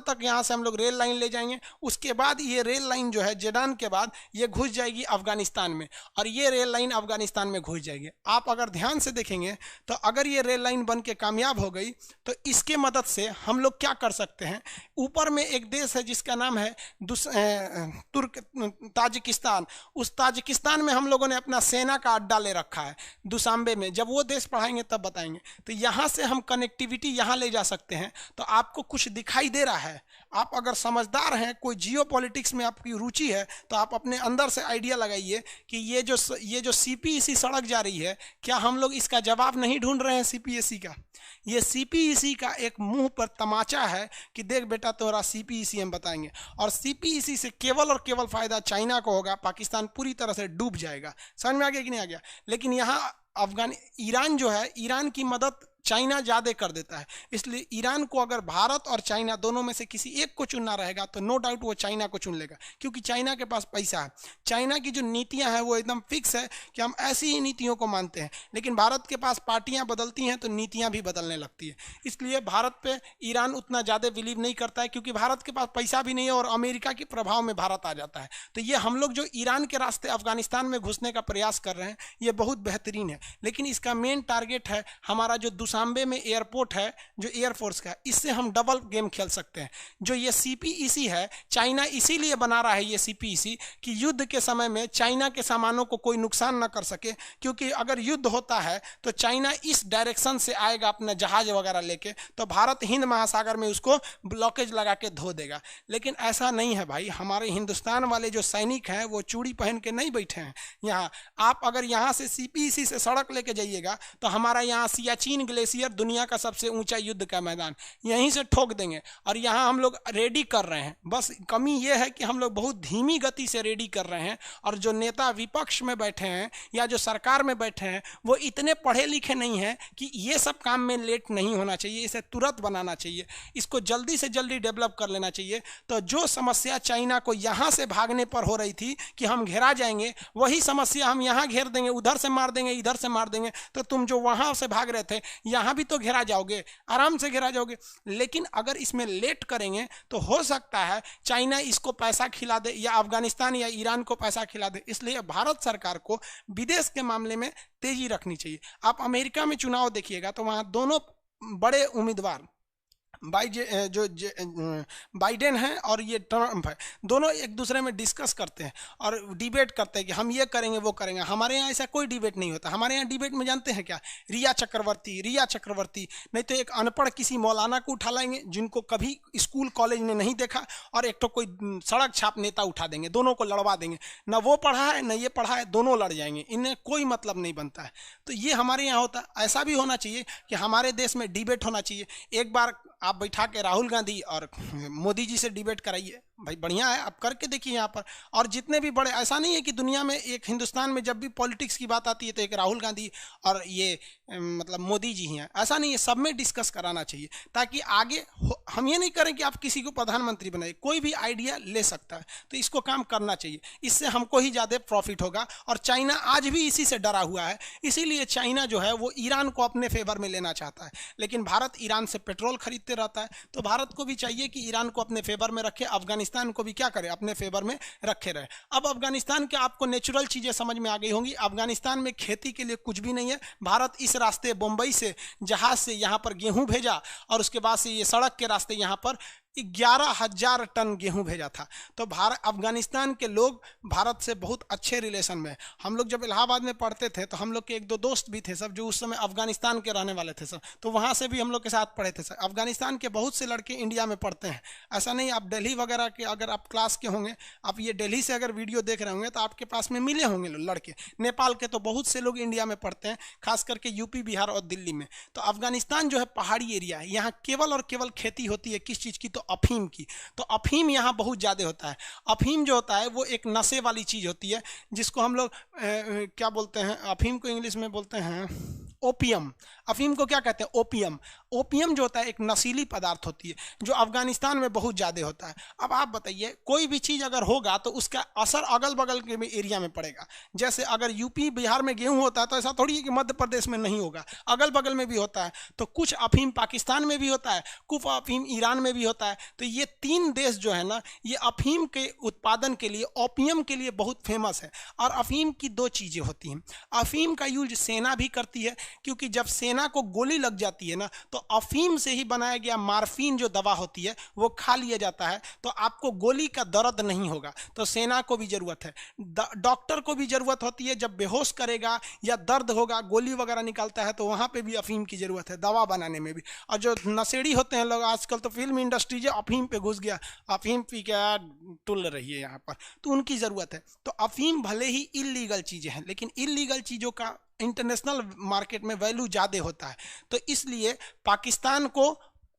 A: तक यहाँ से हम लोग रेल लाइन ले जाएंगे। उसके बाद ये रेल लाइन जो है जेदान के बाद ये घुस जाएगी अफगानिस्तान में और ये रेल लाइन अफगानिस्तान में घुस जाएगी। आप अगर ध्यान से देखेंगे तो अगर ये रेल लाइन बन के कामयाब हो गई तो इसके मदद से हम लोग क्या कर सकते हैं, ऊपर में एक देश है जिसका नाम है ताजिकिस्तान। उस ताजिकिस्तान में हम लोगों ने अपना सेना का अड्डा ले रखा है दुशांबे में, जब वो देश पढ़ाएंगे तब बताएंगे। तो यहाँ से हम कनेक्टिविटी यहाँ ले जा सकते हैं। तो आपको कुछ दिखाई दे रहा है, आप अगर समझदार हैं, कोई जियो पॉलिटिक्स में आपकी रुचि है तो आप अपने अंदर से आइडिया लगाइए कि ये जो CPEC सड़क जा रही है, क्या हम लोग इसका जवाब नहीं ढूंढ रहे हैं CPEC का? ये CPEC का एक मुंह पर तमाचा है कि देख बेटा तोरा CPEC हम बताएंगे, और CPEC से केवल और केवल फायदा चाइना को होगा, पाकिस्तान पूरी तरह से डूब जाएगा। समझ में आ गया कि नहीं आ गया? लेकिन यहाँ ईरान जो है, ईरान की मदद चाइना ज़्यादा कर देता है। इसलिए ईरान को अगर भारत और चाइना दोनों में से किसी एक को चुनना रहेगा तो नो डाउट वो चाइना को चुन लेगा, क्योंकि चाइना के पास पैसा है। चाइना की जो नीतियां हैं वो एकदम फिक्स है कि हम ऐसी ही नीतियों को मानते हैं, लेकिन भारत के पास पार्टियां बदलती हैं तो नीतियां भी बदलने लगती है। इसलिए भारत पे ईरान उतना ज़्यादा बिलीव नहीं करता है, क्योंकि भारत के पास पैसा भी नहीं है और अमेरिका के प्रभाव में भारत आ जाता है। तो ये हम लोग जो ईरान के रास्ते अफगानिस्तान में घुसने का प्रयास कर रहे हैं ये बहुत बेहतरीन है, लेकिन इसका मेन टारगेट है हमारा जो दुशांबे में एयरपोर्ट है जो एयरफोर्स का, इससे हम डबल गेम खेल सकते हैं। जो ये CPEC है, चाइना इसीलिए बना रहा है ये CPEC कि युद्ध के समय में चाइना के सामानों को कोई नुकसान ना कर सके, क्योंकि अगर युद्ध होता है तो चाइना इस डायरेक्शन से आएगा अपना जहाज वगैरह लेके, तो भारत हिंद महासागर में उसको ब्लॉकेज लगा के धो देगा। लेकिन ऐसा नहीं है भाई, हमारे हिंदुस्तान वाले जो सैनिक हैं वो चूड़ी पहन के नहीं बैठे हैं यहाँ। आप अगर यहाँ से CPEC से सड़क लेके जाइएगा तो हमारा यहाँ सियाचिन ग्लेशियर, दुनिया का सबसे ऊंचा युद्ध का मैदान, यहीं से ठोक देंगे। और यहाँ हम लोग रेडी कर रहे हैं, बस कमी ये है कि हम लोग बहुत धीमी गति से रेडी कर रहे हैं। और जो नेता विपक्ष में बैठे हैं या जो सरकार में बैठे हैं वो इतने पढ़े लिखे नहीं हैं कि ये सब काम में लेट नहीं होना चाहिए, इसे तुरंत बनाना चाहिए, इसको जल्दी से जल्दी डेवलप कर लेना चाहिए। तो जो समस्या चाइना को यहाँ से भागने पर हो रही थी कि हम घेरा जाएंगे, वही समस्या हम यहाँ घेर देंगे, उधर से मार देंगे, इधर से मार देंगे, तो तुम जो वहाँ से भाग रहे थे यहाँ भी तो घेरा जाओगे, आराम से घेरा जाओगे। लेकिन अगर इसमें लेट करेंगे तो हो सकता है चाइना इसको पैसा खिला दे या अफगानिस्तान या ईरान को पैसा खिला दे। इसलिए भारत सरकार को विदेश के मामले में तेजी रखनी चाहिए। आप अमेरिका में चुनाव देखिएगा तो वहाँ दोनों बड़े उम्मीदवार बाइडेन है और ये ट्रम्प है, दोनों एक दूसरे में डिस्कस करते हैं और डिबेट करते हैं कि हम ये करेंगे वो करेंगे। हमारे यहाँ ऐसा कोई डिबेट नहीं होता। हमारे यहाँ डिबेट में जानते हैं क्या, रिया चक्रवर्ती, नहीं तो एक अनपढ़ किसी मौलाना को उठा लाएंगे जिनको कभी स्कूल कॉलेज में नहीं देखा, और एक तो कोई सड़क छाप नेता उठा देंगे, दोनों को लड़वा देंगे। न वो पढ़ा है न ये पढ़ा है, दोनों लड़ जाएंगे, इन्हें कोई मतलब नहीं बनता है। तो ये हमारे यहाँ होता है। ऐसा भी होना चाहिए कि हमारे देश में डिबेट होना चाहिए। एक बार आप बैठा के राहुल गांधी और मोदी जी से डिबेट कराइए, भाई बढ़िया है, आप करके देखिए यहाँ पर। और जितने भी बड़े, ऐसा नहीं है कि दुनिया में एक हिंदुस्तान में जब भी पॉलिटिक्स की बात आती है तो एक राहुल गांधी और ये मतलब मोदी जी ही हैं, ऐसा नहीं है, सब में डिस्कस कराना चाहिए ताकि आगे हम ये नहीं करें कि आप किसी को प्रधानमंत्री बनाइए, कोई भी आइडिया ले सकता है, तो इसको काम करना चाहिए, इससे हमको ही ज़्यादा प्रॉफिट होगा। और चाइना आज भी इसी से डरा हुआ है, इसीलिए चाइना जो है वो ईरान को अपने फेवर में लेना चाहता है, लेकिन भारत ईरान से पेट्रोल खरीदते रहता है। तो भारत को भी चाहिए कि ईरान को अपने फेवर में रखे, अफगानिस्तान को भी क्या करे, अपने फेवर में रखे रहे। अब अफगानिस्तान के आपको नेचुरल चीज़ें समझ में आ गई होंगी। अफगानिस्तान में खेती के लिए कुछ भी नहीं है। भारत इस रास्ते बम्बई से जहाज से यहाँ पर गेहूं भेजा और उसके बाद से ये सड़क के रास्ते यहाँ पर 11,000 टन गेहूं भेजा था। तो भारत अफगानिस्तान के लोग भारत से बहुत अच्छे रिलेशन में। हम लोग जब इलाहाबाद में पढ़ते थे तो हम लोग के एक दो दोस्त भी थे सब जो उस समय अफगानिस्तान के रहने वाले थे सब, तो वहाँ से भी हम लोग के साथ पढ़े थे सब। अफगानिस्तान के बहुत से लड़के इंडिया में पढ़ते हैं, ऐसा नहीं आप दिल्ली वगैरह के अगर आप क्लास के होंगे, आप ये दिल्ली से अगर वीडियो देख रहे होंगे तो आपके पास में मिले होंगे लड़के। नेपाल के तो बहुत से लोग इंडिया में पढ़ते हैं, खास करके यूपी, बिहार और दिल्ली में। तो अफगानिस्तान जो है पहाड़ी एरिया है, यहाँ केवल और केवल खेती होती है, किस चीज़ की, तो अफीम की। तो अफीम यहाँ बहुत ज़्यादा होता है। अफीम जो होता है वो एक नशे वाली चीज़ होती है जिसको हम लोग क्या बोलते हैं, अफीम को इंग्लिश में बोलते हैं ओपियम। अफीम को क्या कहते हैं, ओपियम। ओपियम जो होता है एक नशीली पदार्थ होती है जो अफगानिस्तान में बहुत ज़्यादा होता है। अब आप बताइए, कोई भी चीज़ अगर होगा तो उसका असर अगल बगल के एरिया में पड़ेगा। जैसे अगर यूपी बिहार में गेहूं होता है तो ऐसा थोड़ी है कि मध्य प्रदेश में नहीं होगा, अगल बगल में भी होता है। तो कुछ अफीम पाकिस्तान में भी होता है, कुछ अफीम ईरान में भी होता है। तो ये 3 देश जो है ना, ये अफीम के उत्पादन के लिए, ओपियम के लिए बहुत फेमस है। और अफीम की 2 चीज़ें होती हैं। अफीम का यूज सेना भी करती है, क्योंकि जब सेना को गोली लग जाती है ना तो अफीम से ही बनाया गया मार्फिन जो दवा होती है वो खा लिया जाता है, तो आपको गोली का दर्द नहीं होगा। तो सेना को भी ज़रूरत है, डॉक्टर को भी ज़रूरत होती है, जब बेहोश करेगा या दर्द होगा, गोली वगैरह निकालता है, तो वहाँ पे भी अफीम की ज़रूरत है, दवा बनाने में भी। और जो नशेड़ी होते हैं लोग, आजकल तो फिल्म इंडस्ट्री जो अफीम पे घुस गया, अफीम पी के टुल रही है यहाँ पर, तो उनकी ज़रूरत है। तो अफीम भले ही इलीगल चीज़ें हैं, लेकिन इलीगल चीज़ों का इंटरनेशनल मार्केट में वैल्यू ज़्यादा होता है। तो इसलिए पाकिस्तान को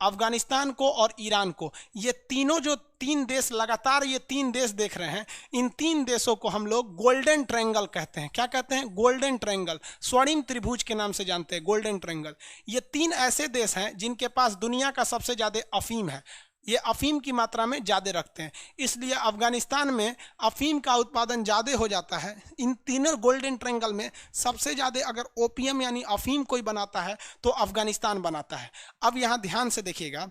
A: अफगानिस्तान को और ईरान को। ये तीनों जो तीन देश लगातार ये तीन देश देख रहे हैं, इन तीन देशों को हम लोग गोल्डन ट्रायंगल कहते हैं। क्या कहते हैं? गोल्डन ट्रायंगल, स्वर्णिम त्रिभुज के नाम से जानते हैं, गोल्डन ट्रायंगल। ये तीन ऐसे देश हैं जिनके पास दुनिया का सबसे ज़्यादा अफीम है। ये अफीम की मात्रा में ज़्यादा रखते हैं, इसलिए अफगानिस्तान में अफीम का उत्पादन ज़्यादा हो जाता है। इन तीनों गोल्डन ट्रायंगल में सबसे ज़्यादा अगर ओपीएम यानी अफीम कोई बनाता है तो अफगानिस्तान बनाता है। अब यहाँ ध्यान से देखिएगा,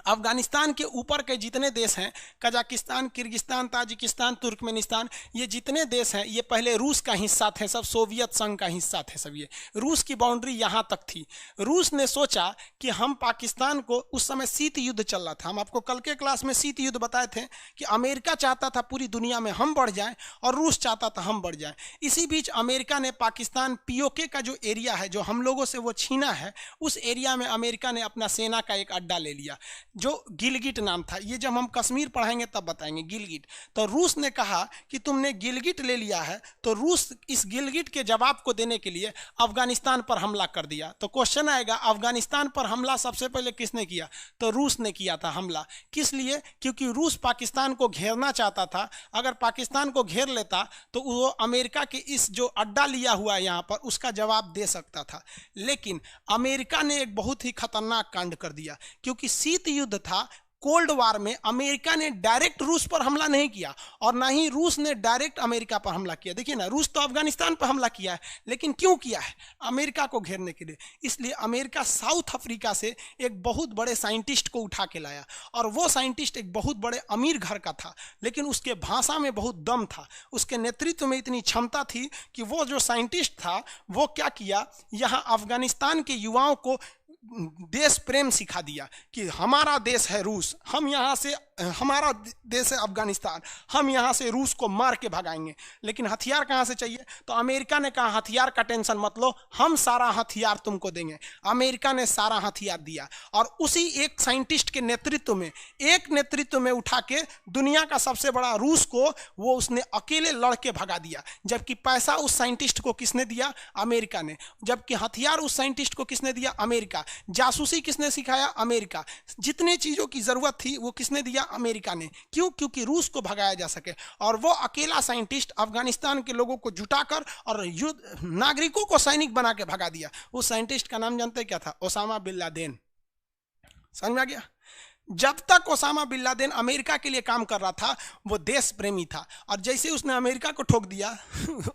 A: अफगानिस्तान के ऊपर के जितने देश हैं, कजाकिस्तान, किर्गिस्तान, ताजिकिस्तान, तुर्कमेनिस्तान, ये जितने देश हैं ये पहले रूस का हिस्सा थे, सब सोवियत संघ का हिस्सा थे सब। ये रूस की बाउंड्री यहाँ तक थी। रूस ने सोचा कि हम पाकिस्तान को, उस समय शीत युद्ध चल रहा था, हम आपको कल के क्लास में शीत युद्ध बताए थे कि अमेरिका चाहता था पूरी दुनिया में हम बढ़ जाएं और रूस चाहता था हम बढ़ जाएं। इसी बीच अमेरिका ने पाकिस्तान, पीओके का जो एरिया है जो हम लोगों से वो छीना है, उस एरिया में अमेरिका ने अपना सेना का एक अड्डा ले लिया जो गिलगिट नाम था। ये जब हम कश्मीर पढ़ाएंगे तब बताएंगे गिलगिट। तो रूस ने कहा कि तुमने गिलगिट ले लिया है, तो रूस इस गिलगिट के जवाब को देने के लिए अफगानिस्तान पर हमला कर दिया। तो क्वेश्चन आएगा, अफगानिस्तान पर हमला सबसे पहले किसने किया? तो रूस ने किया था हमला। किस लिए? क्योंकि रूस पाकिस्तान को घेरना चाहता था। अगर पाकिस्तान को घेर लेता तो वो अमेरिका के इस जो अड्डा लिया हुआ है यहाँ पर, उसका जवाब दे सकता था। लेकिन अमेरिका ने एक बहुत ही खतरनाक कांड कर दिया, क्योंकि शीत युद्ध था, कोल्ड वार में अमेरिका ने डायरेक्ट रूस पर हमला नहीं किया और ना ही रूस ने डायरेक्ट अमेरिका पर हमला किया। देखिए ना, रूस तो अफगानिस्तान पर हमला किया है, लेकिन क्यों किया है? अमेरिका को घेरने के लिए। इसलिए अमेरिका साउथ अफ्रीका से एक बहुत बड़े साइंटिस्ट को उठा के लाया, और वो साइंटिस्ट एक बहुत बड़े अमीर घर का था, लेकिन उसके भाषा में बहुत दम था, उसके नेतृत्व में इतनी क्षमता थी कि वो जो साइंटिस्ट था वो क्या किया, यहाँ अफगानिस्तान के युवाओं को देश प्रेम सिखा दिया कि हमारा देश है रूस, हम यहाँ से, हमारा देश है अफगानिस्तान, हम यहाँ से रूस को मार के भगाएंगे। लेकिन हथियार कहाँ से चाहिए? तो अमेरिका ने कहा हथियार का टेंशन मत लो, हम सारा हथियार तुमको देंगे। अमेरिका ने सारा हथियार दिया, और उसी एक साइंटिस्ट के नेतृत्व में उठा के दुनिया का सबसे बड़ा रूस को वो उसने अकेले लड़के भगा दिया। जबकि पैसा उस साइंटिस्ट को किसने दिया? अमेरिका ने। जबकि हथियार उस साइंटिस्ट को किसने दिया? अमेरिका। जासूसी किसने सिखाया? अमेरिका। जितने चीजों की जरूरत थी वो किसने दिया? अमेरिका ने। क्यों? क्योंकि रूस को भगाया जा सके। और वो अकेला साइंटिस्ट अफगानिस्तान के लोगों को जुटाकर और युद्ध नागरिकों को सैनिक बना के भगा दिया। उस साइंटिस्ट का नाम जानते क्या था? Osama bin Laden. समझ में आ गया? जब तक ओसामा बिन लादेन अमेरिका के लिए काम कर रहा था वो देश प्रेमी था, और जैसे उसने अमेरिका को ठोक दिया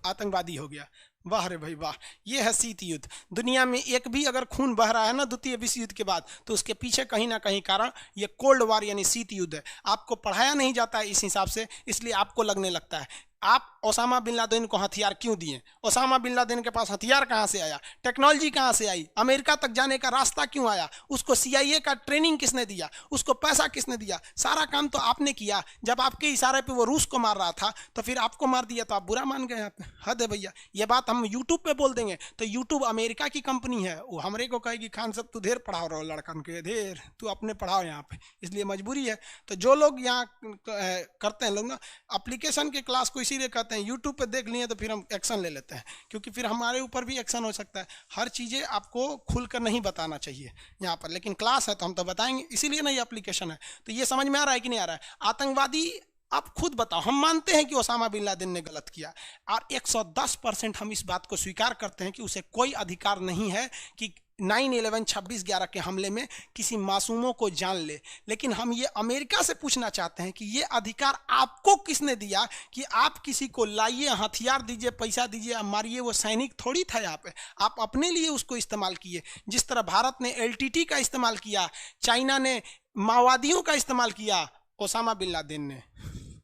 A: आतंकवादी हो गया। वाह रे भाई वाह, ये है शीत युद्ध। दुनिया में एक भी अगर खून बह रहा है ना द्वितीय विश्व युद्ध के बाद, तो उसके पीछे कहीं ना कहीं कारण ये कोल्ड वार यानी शीत युद्ध है। आपको पढ़ाया नहीं जाता है इस हिसाब से, इसलिए आपको लगने लगता है। आप ओसामा बिन लादेन को हथियार क्यों दिए? ओसामा बिन लादेन के पास हथियार कहाँ से आया? टेक्नोलॉजी कहाँ से आई? अमेरिका तक जाने का रास्ता क्यों आया? उसको सीआईए का ट्रेनिंग किसने दिया? उसको पैसा किसने दिया? सारा काम तो आपने किया। जब आपके इशारे पे वो रूस को मार रहा था तो फिर आपको मार दिया तो आप बुरा मान गए। आप हद है भैया। ये बात हम यूट्यूब पे बोल देंगे तो यूट्यूब अमेरिका की कंपनी है, वो हमरे को कहेगी खान साहब तू ढेर पढ़ाओ रहो लड़कन के, ढेर तू अपने पढ़ाओ यहाँ पे, इसलिए मजबूरी है। तो जो लोग यहाँ करते हैं लोग ना एप्लीकेशन के क्लास को इसीलिए कहते हैं यूट्यूब पे देख लिए तो फिर हम एक्शन ले लेते हैं, क्योंकि फिर हमारे ऊपर भी एक्शन हो सकता है। हर चीज़ें आपको खुलकर नहीं बताना चाहिए यहाँ पर, लेकिन क्लास है तो हम तो बताएंगे, इसीलिए ना ये एप्लीकेशन है। तो ये समझ में आ रहा है कि नहीं आ रहा है? आतंकवादी आप खुद बताओ। हम मानते हैं कि ओसामा बिन लादेन ने गलत किया, और 110% हम इस बात को स्वीकार करते हैं कि उसे कोई अधिकार नहीं है कि 9/11 26/11 के हमले में किसी मासूमों को जान ले। लेकिन हम ये अमेरिका से पूछना चाहते हैं कि ये अधिकार आपको किसने दिया कि आप किसी को लाइए, हथियार दीजिए, पैसा दीजिए, मारिए? वो सैनिक थोड़ी था यहाँ पे, आप अपने लिए उसको इस्तेमाल किए। जिस तरह भारत ने एलटीटी का इस्तेमाल किया, चाइना ने माओवादियों का इस्तेमाल किया, ओसामा बिन लादेन ने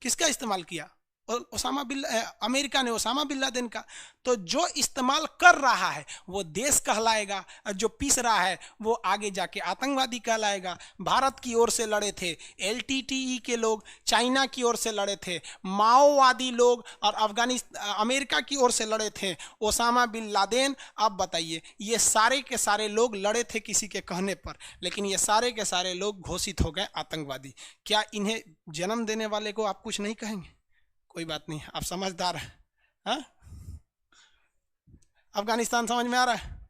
A: किसका इस्तेमाल किया? अमेरिका ने ओसामा बिन लादेन का। तो जो इस्तेमाल कर रहा है वो देश कहलाएगा, और जो पीस रहा है वो आगे जाके आतंकवादी कहलाएगा। भारत की ओर से लड़े थे एलटीटीई के लोग, चाइना की ओर से लड़े थे माओवादी लोग, और अमेरिका की ओर से लड़े थे ओसामा बिन लादेन। अब बताइए, ये सारे के सारे लोग लड़े थे किसी के कहने पर, लेकिन ये सारे के सारे लोग घोषित हो गए आतंकवादी। क्या इन्हें जन्म देने वाले को आप कुछ नहीं कहेंगे? कोई बात नहीं, आप समझदार हैं। हाँ, अफगानिस्तान समझ में आ रहा है?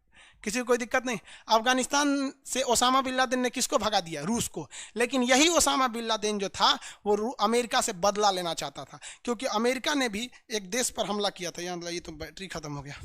A: किसी को कोई दिक्कत नहीं। अफगानिस्तान से ओसामा बिन लादेन ने किसको भगा दिया? रूस को। लेकिन यही ओसामा बिन लादेन जो था वो अमेरिका से बदला लेना चाहता था, क्योंकि अमेरिका ने भी एक देश पर हमला किया था। यहाँ ये तो बैटरी खत्म हो गया।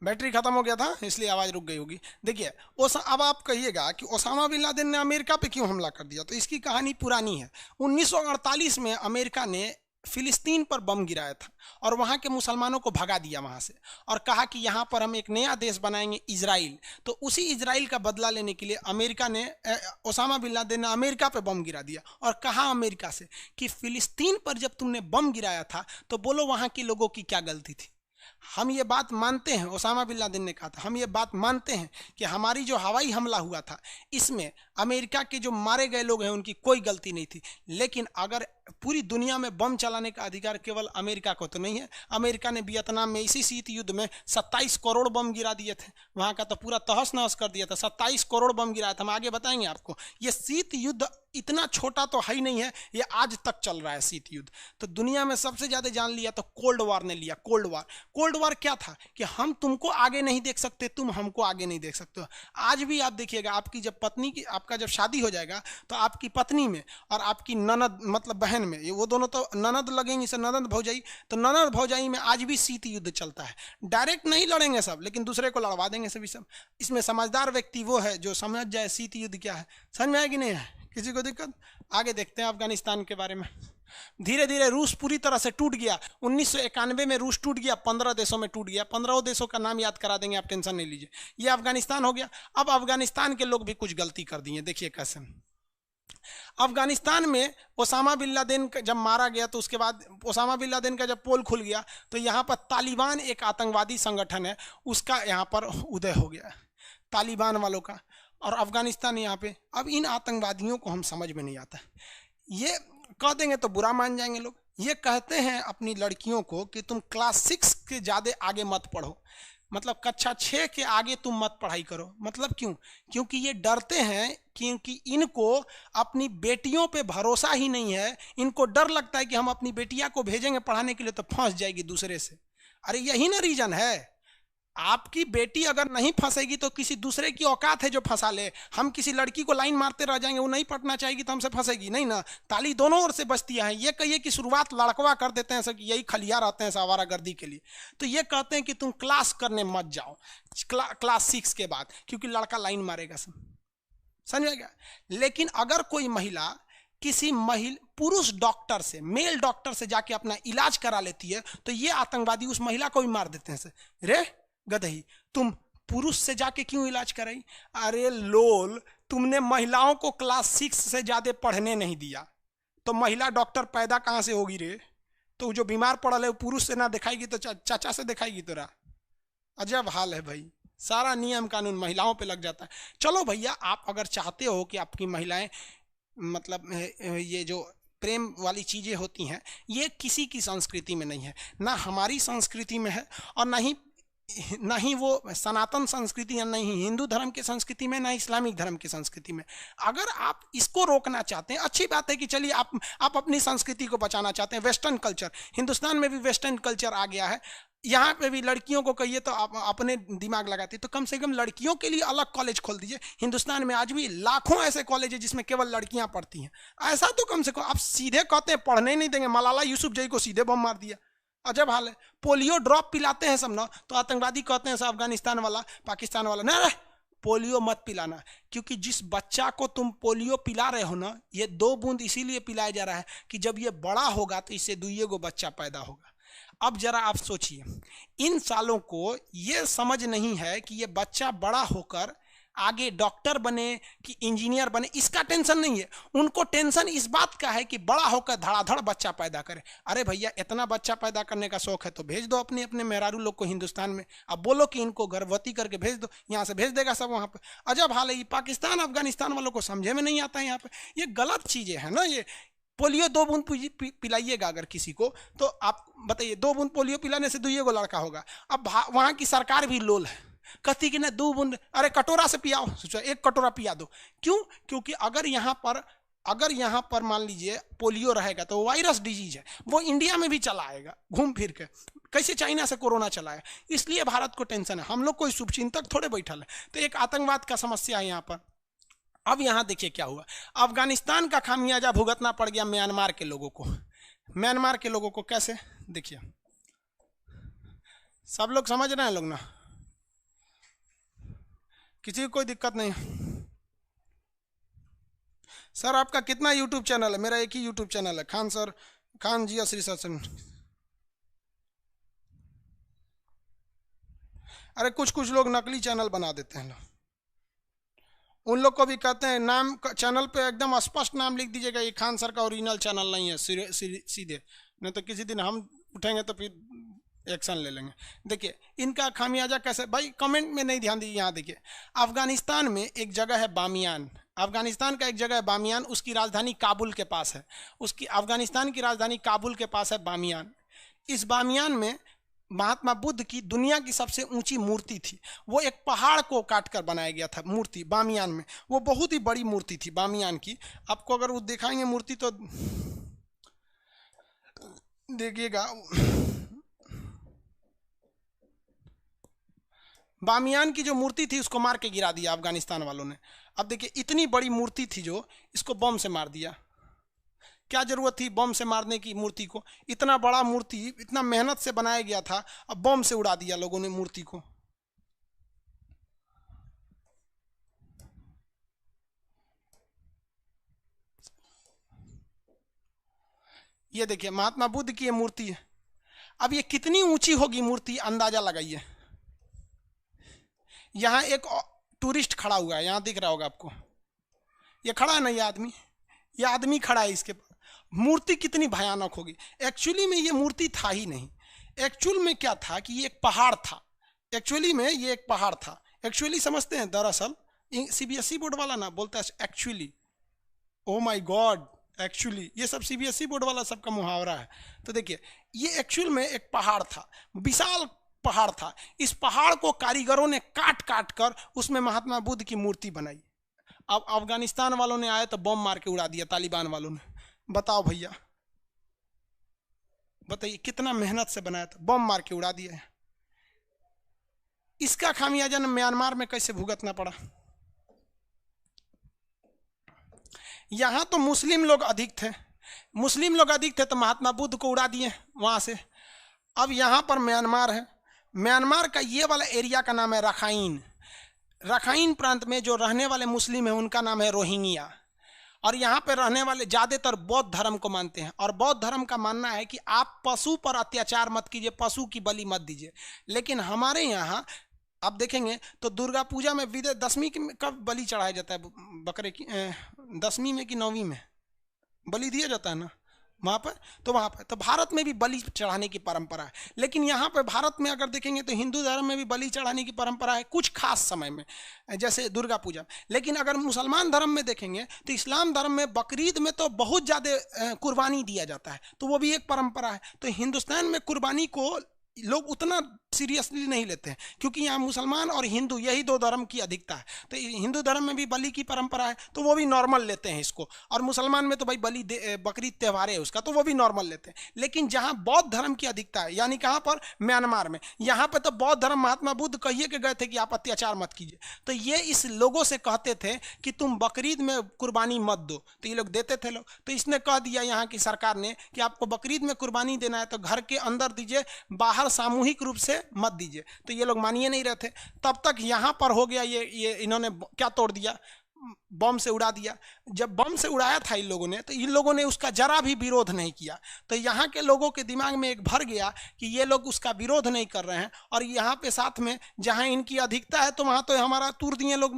A: बैटरी खत्म हो गया था इसलिए आवाज़ रुक गई होगी। देखिए अब आप कहिएगा कि ओसामा बिन लादेन ने अमेरिका पे क्यों हमला कर दिया, तो इसकी कहानी पुरानी है। 1948 में अमेरिका ने फिलिस्तीन पर बम गिराया था और वहाँ के मुसलमानों को भगा दिया वहाँ से, और कहा कि यहाँ पर हम एक नया देश बनाएंगे, इजराइल। तो उसी इजराइल का बदला लेने के लिए अमेरिका ने ओसामा बिन लादेन ने अमेरिका पे बम गिरा दिया और कहा अमेरिका से कि फिलिस्तीन पर जब तुमने बम गिराया था तो बोलो वहाँ के लोगों की क्या गलती थी। हम ये बात मानते हैं, ओसामा बिन लादेन ने कहा था, हम ये बात मानते हैं कि हमारी जो हवाई हमला हुआ था इसमें अमेरिका के जो मारे गए लोग हैं उनकी कोई गलती नहीं थी। लेकिन अगर पूरी दुनिया में बम चलाने का अधिकार केवल अमेरिका को तो नहीं है। अमेरिका ने वियतनाम में इसी शीत युद्ध में 27 करोड़ बम गिरा दिए थे, वहाँ का तो पूरा तहस नहस कर दिया था। 27 करोड़ बम गिराया था। हम आगे बताएंगे आपको। ये शीत युद्ध इतना छोटा तो है ही नहीं है, ये आज तक चल रहा है शीत युद्ध। तो दुनिया में सबसे ज़्यादा जान लिया तो कोल्ड वार ने लिया। कोल्ड वार, कोल्ड वार क्या था कि हम तुमको आगे नहीं देख सकते, तुम हमको आगे नहीं देख सकते हो। आज भी आप देखिएगा, आपकी जब पत्नी की आपका जब शादी हो जाएगा तो आपकी पत्नी में और आपकी ननद मतलब बहन में, ये वो दोनों तो ननद लगेंगी, से ननद भौजाई, तो ननद भौजाई में आज भी शीत युद्ध चलता है। डायरेक्ट नहीं लड़ेंगे सब, लेकिन दूसरे को लड़वा देंगे सभी सब। इसमें समझदार व्यक्ति वो है जो समझ जाए शीत युद्ध क्या है। समझ में आया कि नहीं है? किसी को दिक्कत? आगे देखते हैं अफगानिस्तान के बारे में। धीरे धीरे रूस पूरी तरह से टूट गया। 1991 में रूस टूट गया, 15 देशों में टूट गया। 15 देशों का नाम याद करा देंगे, आप टेंशन नहीं लीजिए। ये अफगानिस्तान हो गया। अब अफगानिस्तान के लोग भी कुछ गलती कर दिए, देखिए कैसे। अफगानिस्तान में ओसामा बिन लादेन जब मारा गया तो उसके बाद ओसामा बिन लादेन का जब पोल खुल गया तो यहाँ पर तालिबान एक आतंकवादी संगठन है, उसका यहाँ पर उदय हो गया, तालिबान वालों का। और अफगानिस्तान यहाँ पे, अब इन आतंकवादियों को हम समझ में नहीं आता। ये कह देंगे तो बुरा मान जाएंगे लोग। ये कहते हैं अपनी लड़कियों को कि तुम क्लास 6 के ज़्यादा आगे मत पढ़ो, मतलब कक्षा 6 के आगे तुम मत पढ़ाई करो। मतलब क्यों? क्योंकि ये डरते हैं, क्योंकि इनको अपनी बेटियों पे भरोसा ही नहीं है। इनको डर लगता है कि हम अपनी बेटियां को भेजेंगे पढ़ाने के लिए तो फंस जाएगी दूसरे से। अरे यही ना रीजन है। आपकी बेटी अगर नहीं फंसेगी तो किसी दूसरे की औकात है जो फंसा ले। हम किसी लड़की को लाइन मारते रह जाएंगे, वो नहीं पढ़ना चाहेगी तो हमसे फंसेगी नहीं ना। ताली दोनों ओर से बजती है। ये कहिए कि शुरुआत लड़कवा कर देते हैं, सब यही खलिया रहते हैं आवारागर्दी के लिए। तो ये कहते हैं कि तुम क्लास करने मत जाओ क्लास 6 के बाद, क्योंकि लड़का लाइन मारेगा सब। समझ गया? लेकिन अगर कोई महिला किसी पुरुष डॉक्टर से, मेल डॉक्टर से जाके अपना इलाज करा लेती है तो ये आतंकवादी उस महिला को भी मार देते हैं। रे गदही, तुम पुरुष से जाके क्यों इलाज कराई? अरे लोल, तुमने महिलाओं को क्लास 6 से ज्यादा पढ़ने नहीं दिया तो महिला डॉक्टर पैदा कहाँ से होगी रे? तो जो बीमार पड़ल है वो पुरुष से ना दिखाएगी तो चाचा से दिखाएगी तोरा। अजब हाल है भाई, सारा नियम कानून महिलाओं पे लग जाता है। चलो भैया, आप अगर चाहते हो कि आपकी महिलाएं, मतलब ये जो प्रेम वाली चीज़ें होती हैं, ये किसी की संस्कृति में नहीं है, ना हमारी संस्कृति में है और ना ही वो सनातन संस्कृति या नहीं हिंदू धर्म की संस्कृति में, ना इस्लामिक धर्म की संस्कृति में। अगर आप इसको रोकना चाहते हैं, अच्छी बात है कि चलिए आप अपनी संस्कृति को बचाना चाहते हैं। वेस्टर्न कल्चर, हिंदुस्तान में भी वेस्टर्न कल्चर आ गया है। यहाँ पे भी लड़कियों को कहिए तो आप अपने दिमाग लगाते, तो कम से कम लड़कियों के लिए अलग कॉलेज खोल दीजिए। हिंदुस्तान में आज भी लाखों ऐसे कॉलेज है जिसमें केवल लड़कियां पढ़ती हैं। ऐसा तो कम से कम, आप सीधे कहते हैं पढ़ने नहीं देंगे। मलाला यूसुफजई को सीधे बम मार दिया, अजब हाल है। पोलियो ड्रॉप पिलाते हैं सब ना, तो आतंकवादी कहते हैं सब अफगानिस्तान वाला, पाकिस्तान वाला, नहीं पोलियो मत पिलाना, क्योंकि जिस बच्चा को तुम पोलियो पिला रहे हो ना, ये 2 बूंद इसीलिए पिलाया जा रहा है कि जब ये बड़ा होगा तो इससे 2 बच्चा पैदा होगा। अब जरा आप सोचिए, इन सालों को ये समझ नहीं है कि ये बच्चा बड़ा होकर आगे डॉक्टर बने कि इंजीनियर बने, इसका टेंशन नहीं है। उनको टेंशन इस बात का है कि बड़ा होकर धड़ाधड़ बच्चा पैदा करे। अरे भैया, इतना बच्चा पैदा करने का शौक है तो भेज दो अपने अपने मेहरारू लोग को हिंदुस्तान में। अब बोलो कि इनको गर्भवती करके भेज दो, यहाँ से भेज देगा सब वहाँ पे। अजब हाल है। ये पाकिस्तान अफगानिस्तान वालों को समझे में नहीं आता है यहाँ पे। ये गलत चीज़ें हैं ना। ये पोलियो 2 बूंद पिलाइएगा अगर किसी को, तो आप बताइए 2 बूंद पोलियो पिलाने से 2 लड़का होगा। अब वहां की सरकार भी लोल है, कहती कि ना 2 बूंद, अरे कटोरा से पियाओ, सोचो 1 कटोरा पिया दो। क्यों? क्योंकि अगर यहाँ पर मान लीजिए पोलियो रहेगा तो वायरस डिजीज है, वो इंडिया में भी चला आएगा घूम फिर के, कैसे चाइना से कोरोना चला है। इसलिए भारत को टेंशन है, हम लोग कोई शुभचिंतक थोड़े बैठल है। तो एक आतंकवाद का समस्या है यहाँ पर। अब यहाँ देखिए क्या हुआ, अफगानिस्तान का खामियाजा भुगतना पड़ गया म्यांमार के लोगों को। म्यांमार के लोगों को कैसे, देखिए सब लोग समझ रहे हैं लोग ना, किसी को कोई दिक्कत नहीं। सर आपका कितना यूट्यूब चैनल है? मेरा एक ही यूट्यूब चैनल है, खान सर, खान जी श्री सर। अरे कुछ लोग नकली चैनल बना देते हैं, उन लोग को भी कहते हैं नाम चैनल पे एकदम स्पष्ट नाम लिख दीजिएगा, ये खान सर का ओरिजिनल चैनल नहीं है, सीधे, नहीं तो किसी दिन हम उठेंगे तो फिर एक्शन ले लेंगे। देखिए इनका खामियाजा कैसे, भाई कमेंट में नहीं ध्यान दीजिए। यहाँ देखिए अफगानिस्तान में एक जगह है बामियान, अफगानिस्तान का एक जगह है बामियान, उसकी राजधानी काबुल के पास है, उसकी अफगानिस्तान की राजधानी काबुल के पास है बामियान। इस बामियान में महात्मा बुद्ध की दुनिया की सबसे ऊंची मूर्ति थी, वो एक पहाड़ को काटकर बनाया गया था मूर्ति बामियान में, वो बहुत ही बड़ी मूर्ति थी बामियान की। आपको अगर वो दिखाएंगे मूर्ति तो देखिएगा, बामियान की जो मूर्ति थी उसको मार के गिरा दिया अफगानिस्तान वालों ने। अब देखिए इतनी बड़ी मूर्ति थी जो, इसको बम से मार दिया। क्या जरूरत थी बम से मारने की मूर्ति को? इतना बड़ा मूर्ति इतना मेहनत से बनाया गया था, अब बम से उड़ा दिया लोगों ने मूर्ति को। ये देखिए महात्मा बुद्ध की ये मूर्ति है। अब ये कितनी ऊंची होगी मूर्ति, अंदाजा लगाइए। यहां एक टूरिस्ट खड़ा हुआ है, यहां दिख रहा होगा आपको, ये खड़ा है ना, ये आदमी खड़ा है, इसके मूर्ति कितनी भयानक होगी। एक्चुअली में ये मूर्ति था ही नहीं, एक्चुअल में क्या था कि ये एक पहाड़ था, एक्चुअली में ये एक पहाड़ था। एक्चुअली समझते हैं, दरअसल सीबीएसई बोर्ड वाला ना बोलता है actually, oh my God, actually ये सब सीबीएसई बोर्ड वाला सबका मुहावरा है। तो देखिए ये एक्चुअल में एक पहाड़ था, विशाल पहाड़ था। इस पहाड़ को कारीगरों ने काट काट कर उसमें महात्मा बुद्ध की मूर्ति बनाई। अब अफगानिस्तान वालों ने आए तो बम मार के उड़ा दिया, तालिबान वालों ने। बताओ भैया, बताइए कितना मेहनत से बनाया था, बम मार के उड़ा दिया। इसका खामियाजा म्यांमार में कैसे भुगतना पड़ा। यहां तो मुस्लिम लोग अधिक थे, तो महात्मा बुद्ध को उड़ा दिए वहां से। अब यहां पर म्यांमार है, म्यांमार का ये वाला एरिया का नाम है रखाइन प्रांत में जो रहने वाले मुस्लिम हैं उनका नाम है रोहिंग्या। और यहाँ पे रहने वाले ज़्यादातर बौद्ध धर्म को मानते हैं, और बौद्ध धर्म का मानना है कि आप पशु पर अत्याचार मत कीजिए, पशु की बलि मत दीजिए। लेकिन हमारे यहाँ आप देखेंगे तो दुर्गा पूजा में दशमी कब बलि चढ़ाया जाता है, बकरे की 10वीं में कि 9वीं में बलि दिया जाता है ना वहाँ पर। तो वहाँ पर तो भारत में भी बलि चढ़ाने की परंपरा है। लेकिन यहाँ पर भारत में अगर देखेंगे तो हिंदू धर्म में भी बलि चढ़ाने की परंपरा है कुछ खास समय में, जैसे दुर्गा पूजा। लेकिन अगर मुसलमान धर्म में देखेंगे तो इस्लाम धर्म में बकरीद में तो बहुत ज़्यादा कुर्बानी दिया जाता है, तो वो भी एक परंपरा है। तो हिंदुस्तान में कुर्बानी को लोग उतना सीरियसली नहीं लेते हैं, क्योंकि यहाँ मुसलमान और हिंदू यही 2 धर्म की अधिकता है। तो हिंदू धर्म में भी बलि की परंपरा है, तो वो भी नॉर्मल लेते हैं इसको। और मुसलमान में तो भाई बकरीद त्यौहार है उसका, तो वो भी नॉर्मल लेते हैं। लेकिन जहाँ बौद्ध धर्म की अधिकता है, यानी कहाँ पर, म्यांमार में, यहाँ पर तो बौद्ध धर्म महात्मा बुद्ध कहिए के गए थे कि आप अत्याचार मत कीजिए। तो ये इस लोगों से कहते थे कि तुम बकरीद में कुर्बानी मत दो, तो ये लोग देते थे लोग। तो इसने कह दिया यहाँ की सरकार ने कि आपको बकरीद में कुर्बानी देना है तो घर के अंदर दीजिए, बाहर सामूहिक रूप से मत दीजिए। तो ये लोग मानिए नहीं रहे थे। तब तक यहाँ पर हो गया ये इन्होंने क्या तोड़ दिया, बम से उड़ा दिया। जब बम से उड़ाया था इन लोगों ने, तो इन लोगों ने उसका जरा भी विरोध नहीं किया। तो यहाँ के लोगों के दिमाग में एक भर गया कि ये लोग उसका विरोध नहीं कर रहे हैं, और यहाँ पे साथ में जहाँ इनकी अधिकता है तो वहाँ तो हमारा तोड़ दिए लोग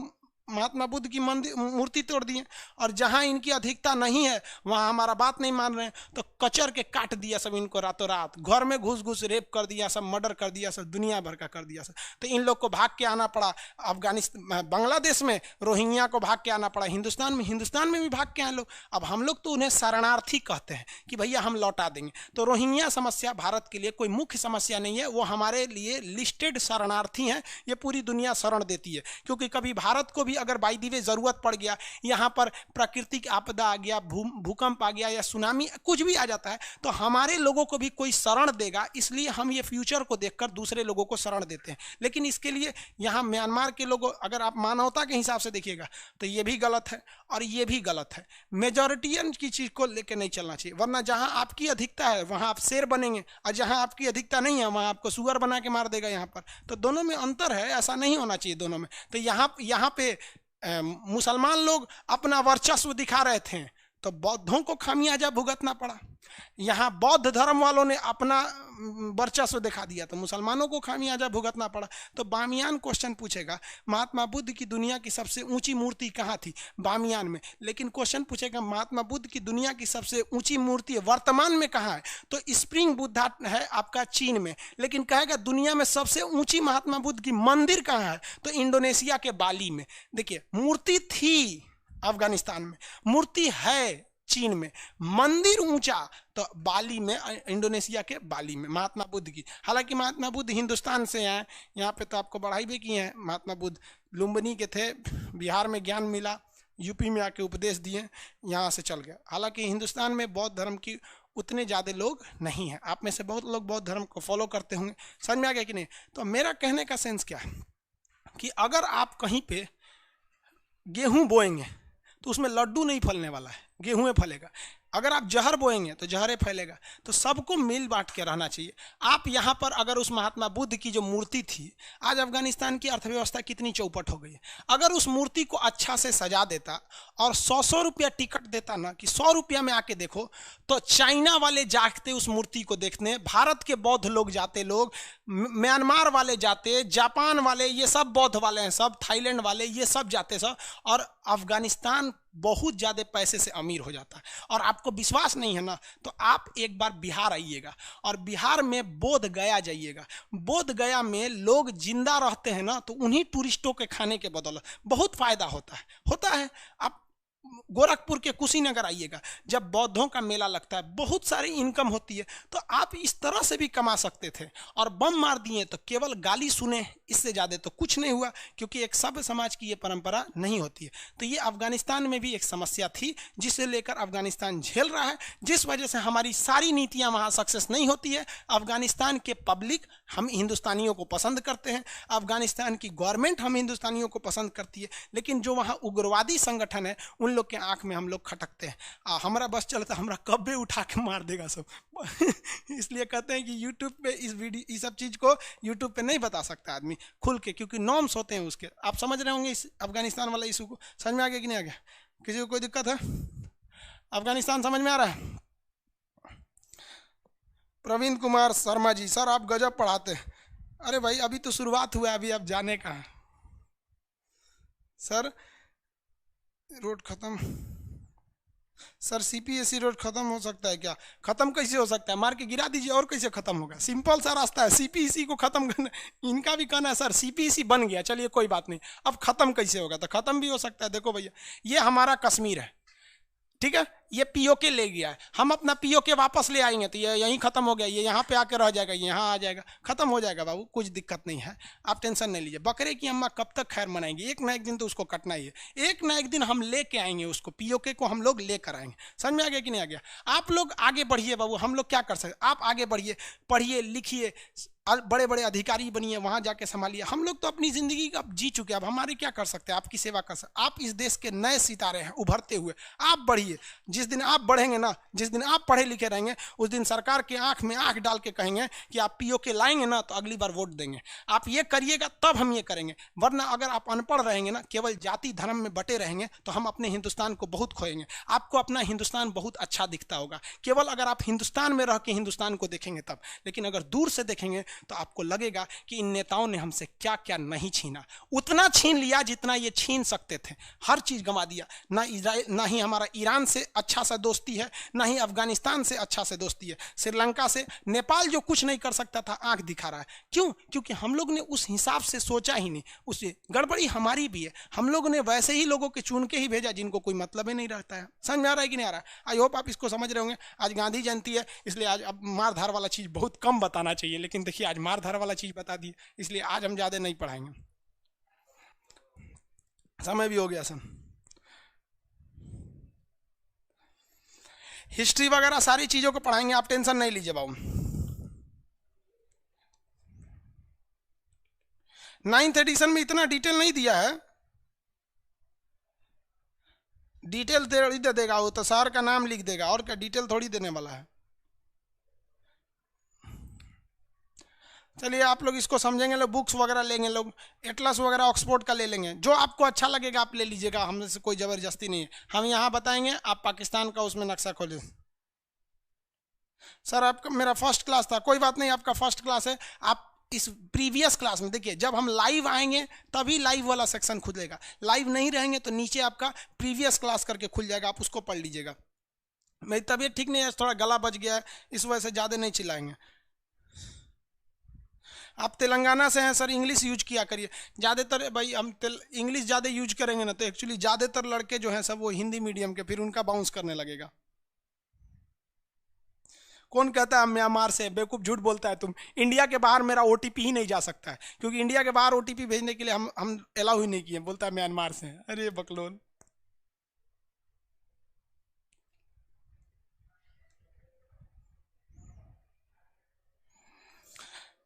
A: महात्मा बुद्ध की मंदिर मूर्ति तोड़ दिए, और जहाँ इनकी अधिकता नहीं है वहाँ हमारा बात नहीं मान रहे हैं तो कचर के काट दिया सब इनको रातों रात, घर में घुस घुस रेप कर दिया, सब मर्डर कर दिया, सब दुनिया भर का कर दिया सब। तो इन लोग को भाग के आना पड़ा अफगानिस्तान, बांग्लादेश में रोहिंग्या को भाग के आना पड़ा, हिंदुस्तान में भी भाग के आए लोग। अब हम लोग तो उन्हें शरणार्थी कहते हैं कि भैया हम लौटा देंगे। तो रोहिंग्या समस्या भारत के लिए कोई मुख्य समस्या नहीं है, वो हमारे लिए लिस्टेड शरणार्थी हैं। ये पूरी दुनिया शरण देती है, क्योंकि कभी भारत को भी अगर बाई दी वे जरूरत पड़ गया, यहाँ पर प्राकृतिक आपदा आ गया, भूकंप आ गया या सुनामी कुछ भी आ जाता है, तो हमारे लोगों को भी कोई शरण देगा। इसलिए हम ये फ्यूचर को देखकर दूसरे लोगों को शरण देते हैं। लेकिन इसके लिए यहाँ म्यांमार के लोगों, अगर आप मानवता के हिसाब से देखिएगा तो ये भी गलत है और ये भी गलत है। मेजॉरिटियन की चीज को लेकर नहीं चलना चाहिए, वरना जहाँ आपकी अधिकता है वहाँ आप शेर बनेंगे, और जहाँ आपकी अधिकता नहीं है वहाँ आपको सुअर बना के मार देगा यहाँ पर। तो दोनों में अंतर है, ऐसा नहीं होना चाहिए दोनों में। तो यहाँ पे मुसलमान लोग अपना वर्चस्व दिखा रहे थे तो बौद्धों को खामियाजा भुगतना पड़ा। यहाँ बौद्ध धर्म वालों ने अपना वर्चस्व दिखा दिया तो मुसलमानों को खामियाजा भुगतना पड़ा। तो बामियान क्वेश्चन पूछेगा महात्मा बुद्ध की दुनिया की सबसे ऊंची मूर्ति कहाँ थी, बामियान में। लेकिन क्वेश्चन पूछेगा महात्मा बुद्ध की दुनिया की सबसे ऊंची मूर्ति वर्तमान में कहाँ है, तो स्प्रिंग बुद्धा है आपका चीन में। लेकिन कहेगा दुनिया में सबसे ऊंची महात्मा बुद्ध की मंदिर कहाँ है, तो इंडोनेशिया के बाली में। देखिए मूर्ति थी अफगानिस्तान में, मूर्ति है चीन में, मंदिर ऊंचा तो बाली में, इंडोनेशिया के बाली में महात्मा बुद्ध की। हालांकि महात्मा बुद्ध हिंदुस्तान से आए, यहाँ पे तो आपको बढ़ाई भी किए हैं। महात्मा बुद्ध लुम्बिनी के थे, बिहार में ज्ञान मिला, यूपी में आके उपदेश दिए, यहाँ से चल गया। हालांकि हिंदुस्तान में बौद्ध धर्म की उतने ज़्यादा लोग नहीं हैं। आप में से बहुत लोग बौद्ध धर्म को फॉलो करते होंगे, समझ में आ गया कि नहीं। तो मेरा कहने का सेंस क्या है कि अगर आप कहीं पे गेहूं बोएंगे तो उसमें लड्डू नहीं फलने वाला है, गेहूं फलेगा। अगर आप जहर बोएंगे तो जहरे फैलेगा। तो सबको मिल बांट के रहना चाहिए। आप यहाँ पर अगर उस महात्मा बुद्ध की जो मूर्ति थी, आज अफगानिस्तान की अर्थव्यवस्था कितनी चौपट हो गई है, अगर उस मूर्ति को अच्छा से सजा देता और 100 रुपया टिकट देता ना कि 100 रुपया में आके देखो, तो चाइना वाले जाते उस मूर्ति को देखने, भारत के बौद्ध लोग जाते, लोग म्यांमार वाले जाते, जापान वाले, ये सब बौद्ध वाले हैं सब, थाईलैंड वाले, ये सब जाते सब, और अफगानिस्तान बहुत ज़्यादा पैसे से अमीर हो जाता है। और आपको विश्वास नहीं है ना, तो आप एक बार बिहार आइएगा और बिहार में बोध गया जाइएगा। बोध गया में लोग जिंदा रहते हैं ना, तो उन्हीं टूरिस्टों के खाने के बदौलत बहुत फायदा होता है। आप गोरखपुर के कुशीनगर आइएगा, जब बौद्धों का मेला लगता है बहुत सारी इनकम होती है, तो आप इस तरह से भी कमा सकते थे। और बम मार दिए तो केवल गाली सुने, इससे ज़्यादा तो कुछ नहीं हुआ, क्योंकि एक सभ्य समाज की ये परंपरा नहीं होती है। तो ये अफगानिस्तान में भी एक समस्या थी जिसे लेकर अफगानिस्तान झेल रहा है, जिस वजह से हमारी सारी नीतियाँ वहाँ सक्सेस नहीं होती है। अफगानिस्तान के पब्लिक हम हिंदुस्तानियों को पसंद करते हैं, अफगानिस्तान की गवर्नमेंट हम हिंदुस्तानियों को पसंद करती है, लेकिन जो वहाँ उग्रवादी संगठन है उन लोग के आंख में हम लोग खटकते हैं। हमारा बस चलता, हमारा कब्बे उठा के मार देगा सब। इसलिए कहते हैं कि यूट्यूब पे इस सब चीज़ को यूट्यूब पे नहीं बता सकता आदमी खुल के, क्योंकि नॉर्म्स होते हैं उसके। आप समझ रहे होंगे इस अफगानिस्तान वाला इशू को, समझ में आ गया कि नहीं आ गया? किसी को कोई दिक्कत है? अफगानिस्तान समझ में आ रहा है? प्रवीण कुमार शर्मा जी, सर आप गजब पढ़ाते हैं। अरे भाई अभी तो शुरुआत हुआ है, अभी आप जाने का है। सर रोड खत्म, सर सीपीएससी रोड खत्म हो सकता है क्या? खत्म कैसे हो सकता है? मार के गिरा दीजिए, और कैसे खत्म होगा? सिंपल सा रास्ता है, सीपीएससी को खत्म करना। इनका भी कहना है सर सीपीएससी बन गया, चलिए कोई बात नहीं, अब खत्म कैसे होगा? तो खत्म भी हो सकता है। देखो भैया, ये हमारा कश्मीर है, ठीक है, ये पीओके ले गया है, हम अपना पीओके वापस ले आएंगे तो ये यहीं खत्म हो गया, ये यहाँ पे आके रह जाएगा, यहाँ आ जाएगा, खत्म हो जाएगा बाबू, कुछ दिक्कत नहीं है, आप टेंशन नहीं लीजिए। बकरे की अम्मा कब तक खैर मनाएंगे? एक ना एक दिन तो उसको कटना ही है, एक ना एक दिन हम लेके आएंगे उसको, पीओके को हम लोग लेकर आएंगे। समझ में आ गया कि नहीं आ गया? आप लोग आगे बढ़िए बाबू, हम लोग क्या कर सकते? आप आगे बढ़िए, पढ़िए लिखिए, बड़े बड़े अधिकारी बनिए, वहां जाके संभालिए। हम लोग तो अपनी जिंदगी का जी चुके, अब हमारे क्या कर सकते हैं? आपकी सेवा कर सकते। आप इस देश के नए सितारे हैं, उभरते हुए, आप बढ़िए। जिस दिन आप बढ़ेंगे ना, जिस दिन आप पढ़े लिखे रहेंगे, उस दिन सरकार के आंख में आंख डाल के कहेंगे कि आप पीओके लाएंगे ना तो अगली बार वोट देंगे, आप ये करिएगा तब हम ये करेंगे। वरना अगर आप अनपढ़ रहेंगे ना, केवल जाति धर्म में बटे रहेंगे, तो हम अपने हिंदुस्तान को बहुत खोएंगे। आपको अपना हिंदुस्तान बहुत अच्छा दिखता होगा केवल अगर आप हिंदुस्तान में रह के हिंदुस्तान को देखेंगे तब, लेकिन अगर दूर से देखेंगे तो आपको लगेगा कि इन नेताओं ने हमसे क्या क्या नहीं छीना। उतना छीन लिया जितना ये छीन सकते थे, हर चीज गंवा दिया। ना इजराइल, ना ही हमारा ईरान से अच्छा सा दोस्ती है, ना ही अफगानिस्तान से अच्छा से दोस्ती है, श्रीलंका से, नेपाल जो कुछ नहीं कर सकता था आंख दिखा रहा है। क्यों? क्योंकि हम लोग ने उस हिसाब से सोचा ही नहीं। उससे गड़बड़ी हमारी भी है, हम लोग ने वैसे ही लोगों के चुन के ही भेजा जिनको कोई मतलब ही नहीं रहता है। समझ में आ रहा है कि नहीं आ रहा है? आई होप आप इसको समझ रहे होंगे। आज गांधी जयंती है, इसलिए आज अब मार धार वाला चीज बहुत कम बताना चाहिए, लेकिन देखिए आज मार धार वाला चीज बता दी, इसलिए आज हम ज्यादा नहीं पढ़ाएंगे, समय भी हो गया सर। हिस्ट्री वगैरह सारी चीजों को पढ़ाएंगे, आप टेंशन नहीं लीजिए बाबू। 9th एडिशन में इतना डिटेल नहीं दिया है, डिटेल दे देगा वो तो सर का नाम लिख देगा, और क्या डिटेल थोड़ी देने वाला है। चलिए आप लोग इसको समझेंगे, लोग बुक्स वगैरह लेंगे, लोग एटलस वगैरह ऑक्सफोर्ड का ले लेंगे, जो आपको अच्छा लगेगा आप ले लीजिएगा, हमसे से कोई ज़बरदस्ती नहीं है। हम यहाँ बताएंगे, आप पाकिस्तान का उसमें नक्शा खोलें। सर आपका मेरा फर्स्ट क्लास था, कोई बात नहीं, आपका फर्स्ट क्लास है। आप इस प्रीवियस क्लास में देखिए, जब हम लाइव आएंगे तभी लाइव वाला सेक्शन खुलेगा, लाइव नहीं रहेंगे तो नीचे आपका प्रीवियस क्लास करके खुल जाएगा, आप उसको पढ़ लीजिएगा। मेरी तबीयत ठीक नहीं है, थोड़ा गला बच गया है, इस वजह से ज़्यादा नहीं चिल्लाएंगे। आप तेलंगाना से हैं सर, इंग्लिश यूज किया करिए ज़्यादातर। भाई हम इंग्लिश ज़्यादा यूज करेंगे ना तो एक्चुअली ज़्यादातर लड़के जो हैं सब वो हिंदी मीडियम के, फिर उनका बाउंस करने लगेगा। कौन कहता है म्यांमार से? बेवकूफ़, झूठ बोलता है तुम। इंडिया के बाहर मेरा ओटीपी ही नहीं जा सकता है, क्योंकि इंडिया के बाहर ओटीपी भेजने के लिए हम अलाउ ही नहीं किए। बोलता है म्यांमार से। अरे बकलोन।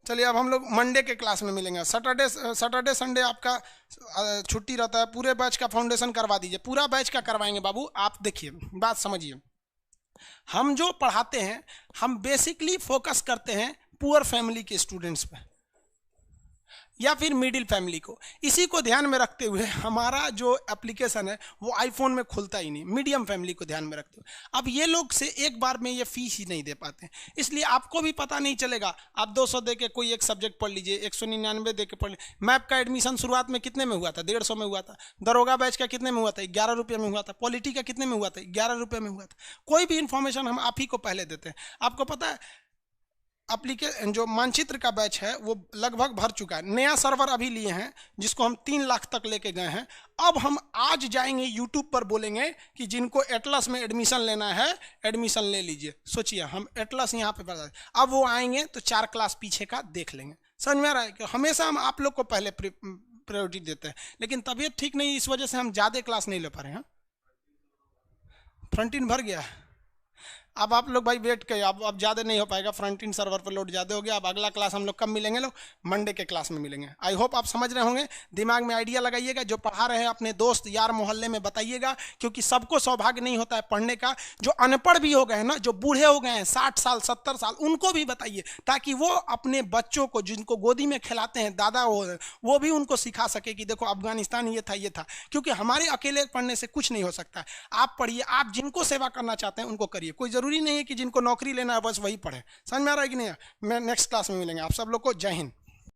A: चलिए अब हम लोग मंडे के क्लास में मिलेंगे। सैटरडे संडे आपका छुट्टी रहता है। पूरे बैच का फाउंडेशन करवा दीजिए, पूरा बैच का करवाएंगे बाबू। आप देखिए, बात समझिए, हम जो पढ़ाते हैं हम बेसिकली फोकस करते हैं पुअर फैमिली के स्टूडेंट्स पे या फिर मिडिल फैमिली को। इसी को ध्यान में रखते हुए हमारा जो एप्लीकेशन है वो आईफोन में खुलता ही नहीं, मीडियम फैमिली को ध्यान में रखते हुए। अब ये लोग से एक बार में ये फीस ही नहीं दे पाते, इसलिए आपको भी पता नहीं चलेगा। आप 200 दे के कोई एक सब्जेक्ट पढ़ लीजिए, 199 दे के पढ़ लीजिए। मैप का एडमिशन शुरुआत में कितने में हुआ था? 150 में हुआ था। दरोगा बैच का कितने में हुआ था? 11 रुपये में हुआ था। पॉलिटी का कितने में हुआ था? 11 रुपये में हुआ था। कोई भी इंफॉर्मेशन हम आप ही को पहले देते हैं। आपको पता है जो मानचित्र का बैच है वो लगभग भर चुका है। नया सर्वर अभी लिए हैं जिसको हम 3 लाख तक लेके गए हैं। अब हम आज जाएंगे यूट्यूब पर बोलेंगे कि जिनको एटलस में एडमिशन लेना है एडमिशन ले लीजिए। सोचिए, हम एटलस यहाँ पे बता दें, अब वो आएंगे तो 4 क्लास पीछे का देख लेंगे। समझ में आ रहा है कि हमेशा हम आप लोग को पहले प्रायोरिटी देते हैं, लेकिन तबीयत ठीक नहीं, इस वजह से हम ज़्यादा क्लास नहीं ले पा रहे हैं। फ्रंट इन भर गया है। अब आप लोग भाई वेट करिए, अब ज़्यादा नहीं हो पाएगा, फ्रंट इन सर्वर पर लोड ज़्यादा हो गया। अब अगला क्लास हम लोग कब मिलेंगे? लोग मंडे के क्लास में मिलेंगे। आई होप आप समझ रहे होंगे। दिमाग में आइडिया लगाइएगा, जो पढ़ा रहे हैं अपने दोस्त यार मोहल्ले में बताइएगा, क्योंकि सबको सौभाग्य नहीं होता है पढ़ने का। जो अनपढ़ भी हो गए हैं ना, जो बूढ़े हो गए हैं 60 साल 70 साल, उनको भी बताइए, ताकि वो अपने बच्चों को जिनको गोदी में खिलाते हैं दादा वो भी उनको सिखा सके कि देखो अफगानिस्तान ये था ये था। क्योंकि हमारे अकेले पढ़ने से कुछ नहीं हो सकता। आप पढ़िए, आप जिनको सेवा करना चाहते हैं उनको करिए। कोई ज़रूरी नहीं है कि जिनको नौकरी लेना है बस वही पढ़े। समझ में आ रहा है कि नहीं? मैं नेक्स्ट क्लास में मिलेंगे। आप सब लोग को जय हिंद।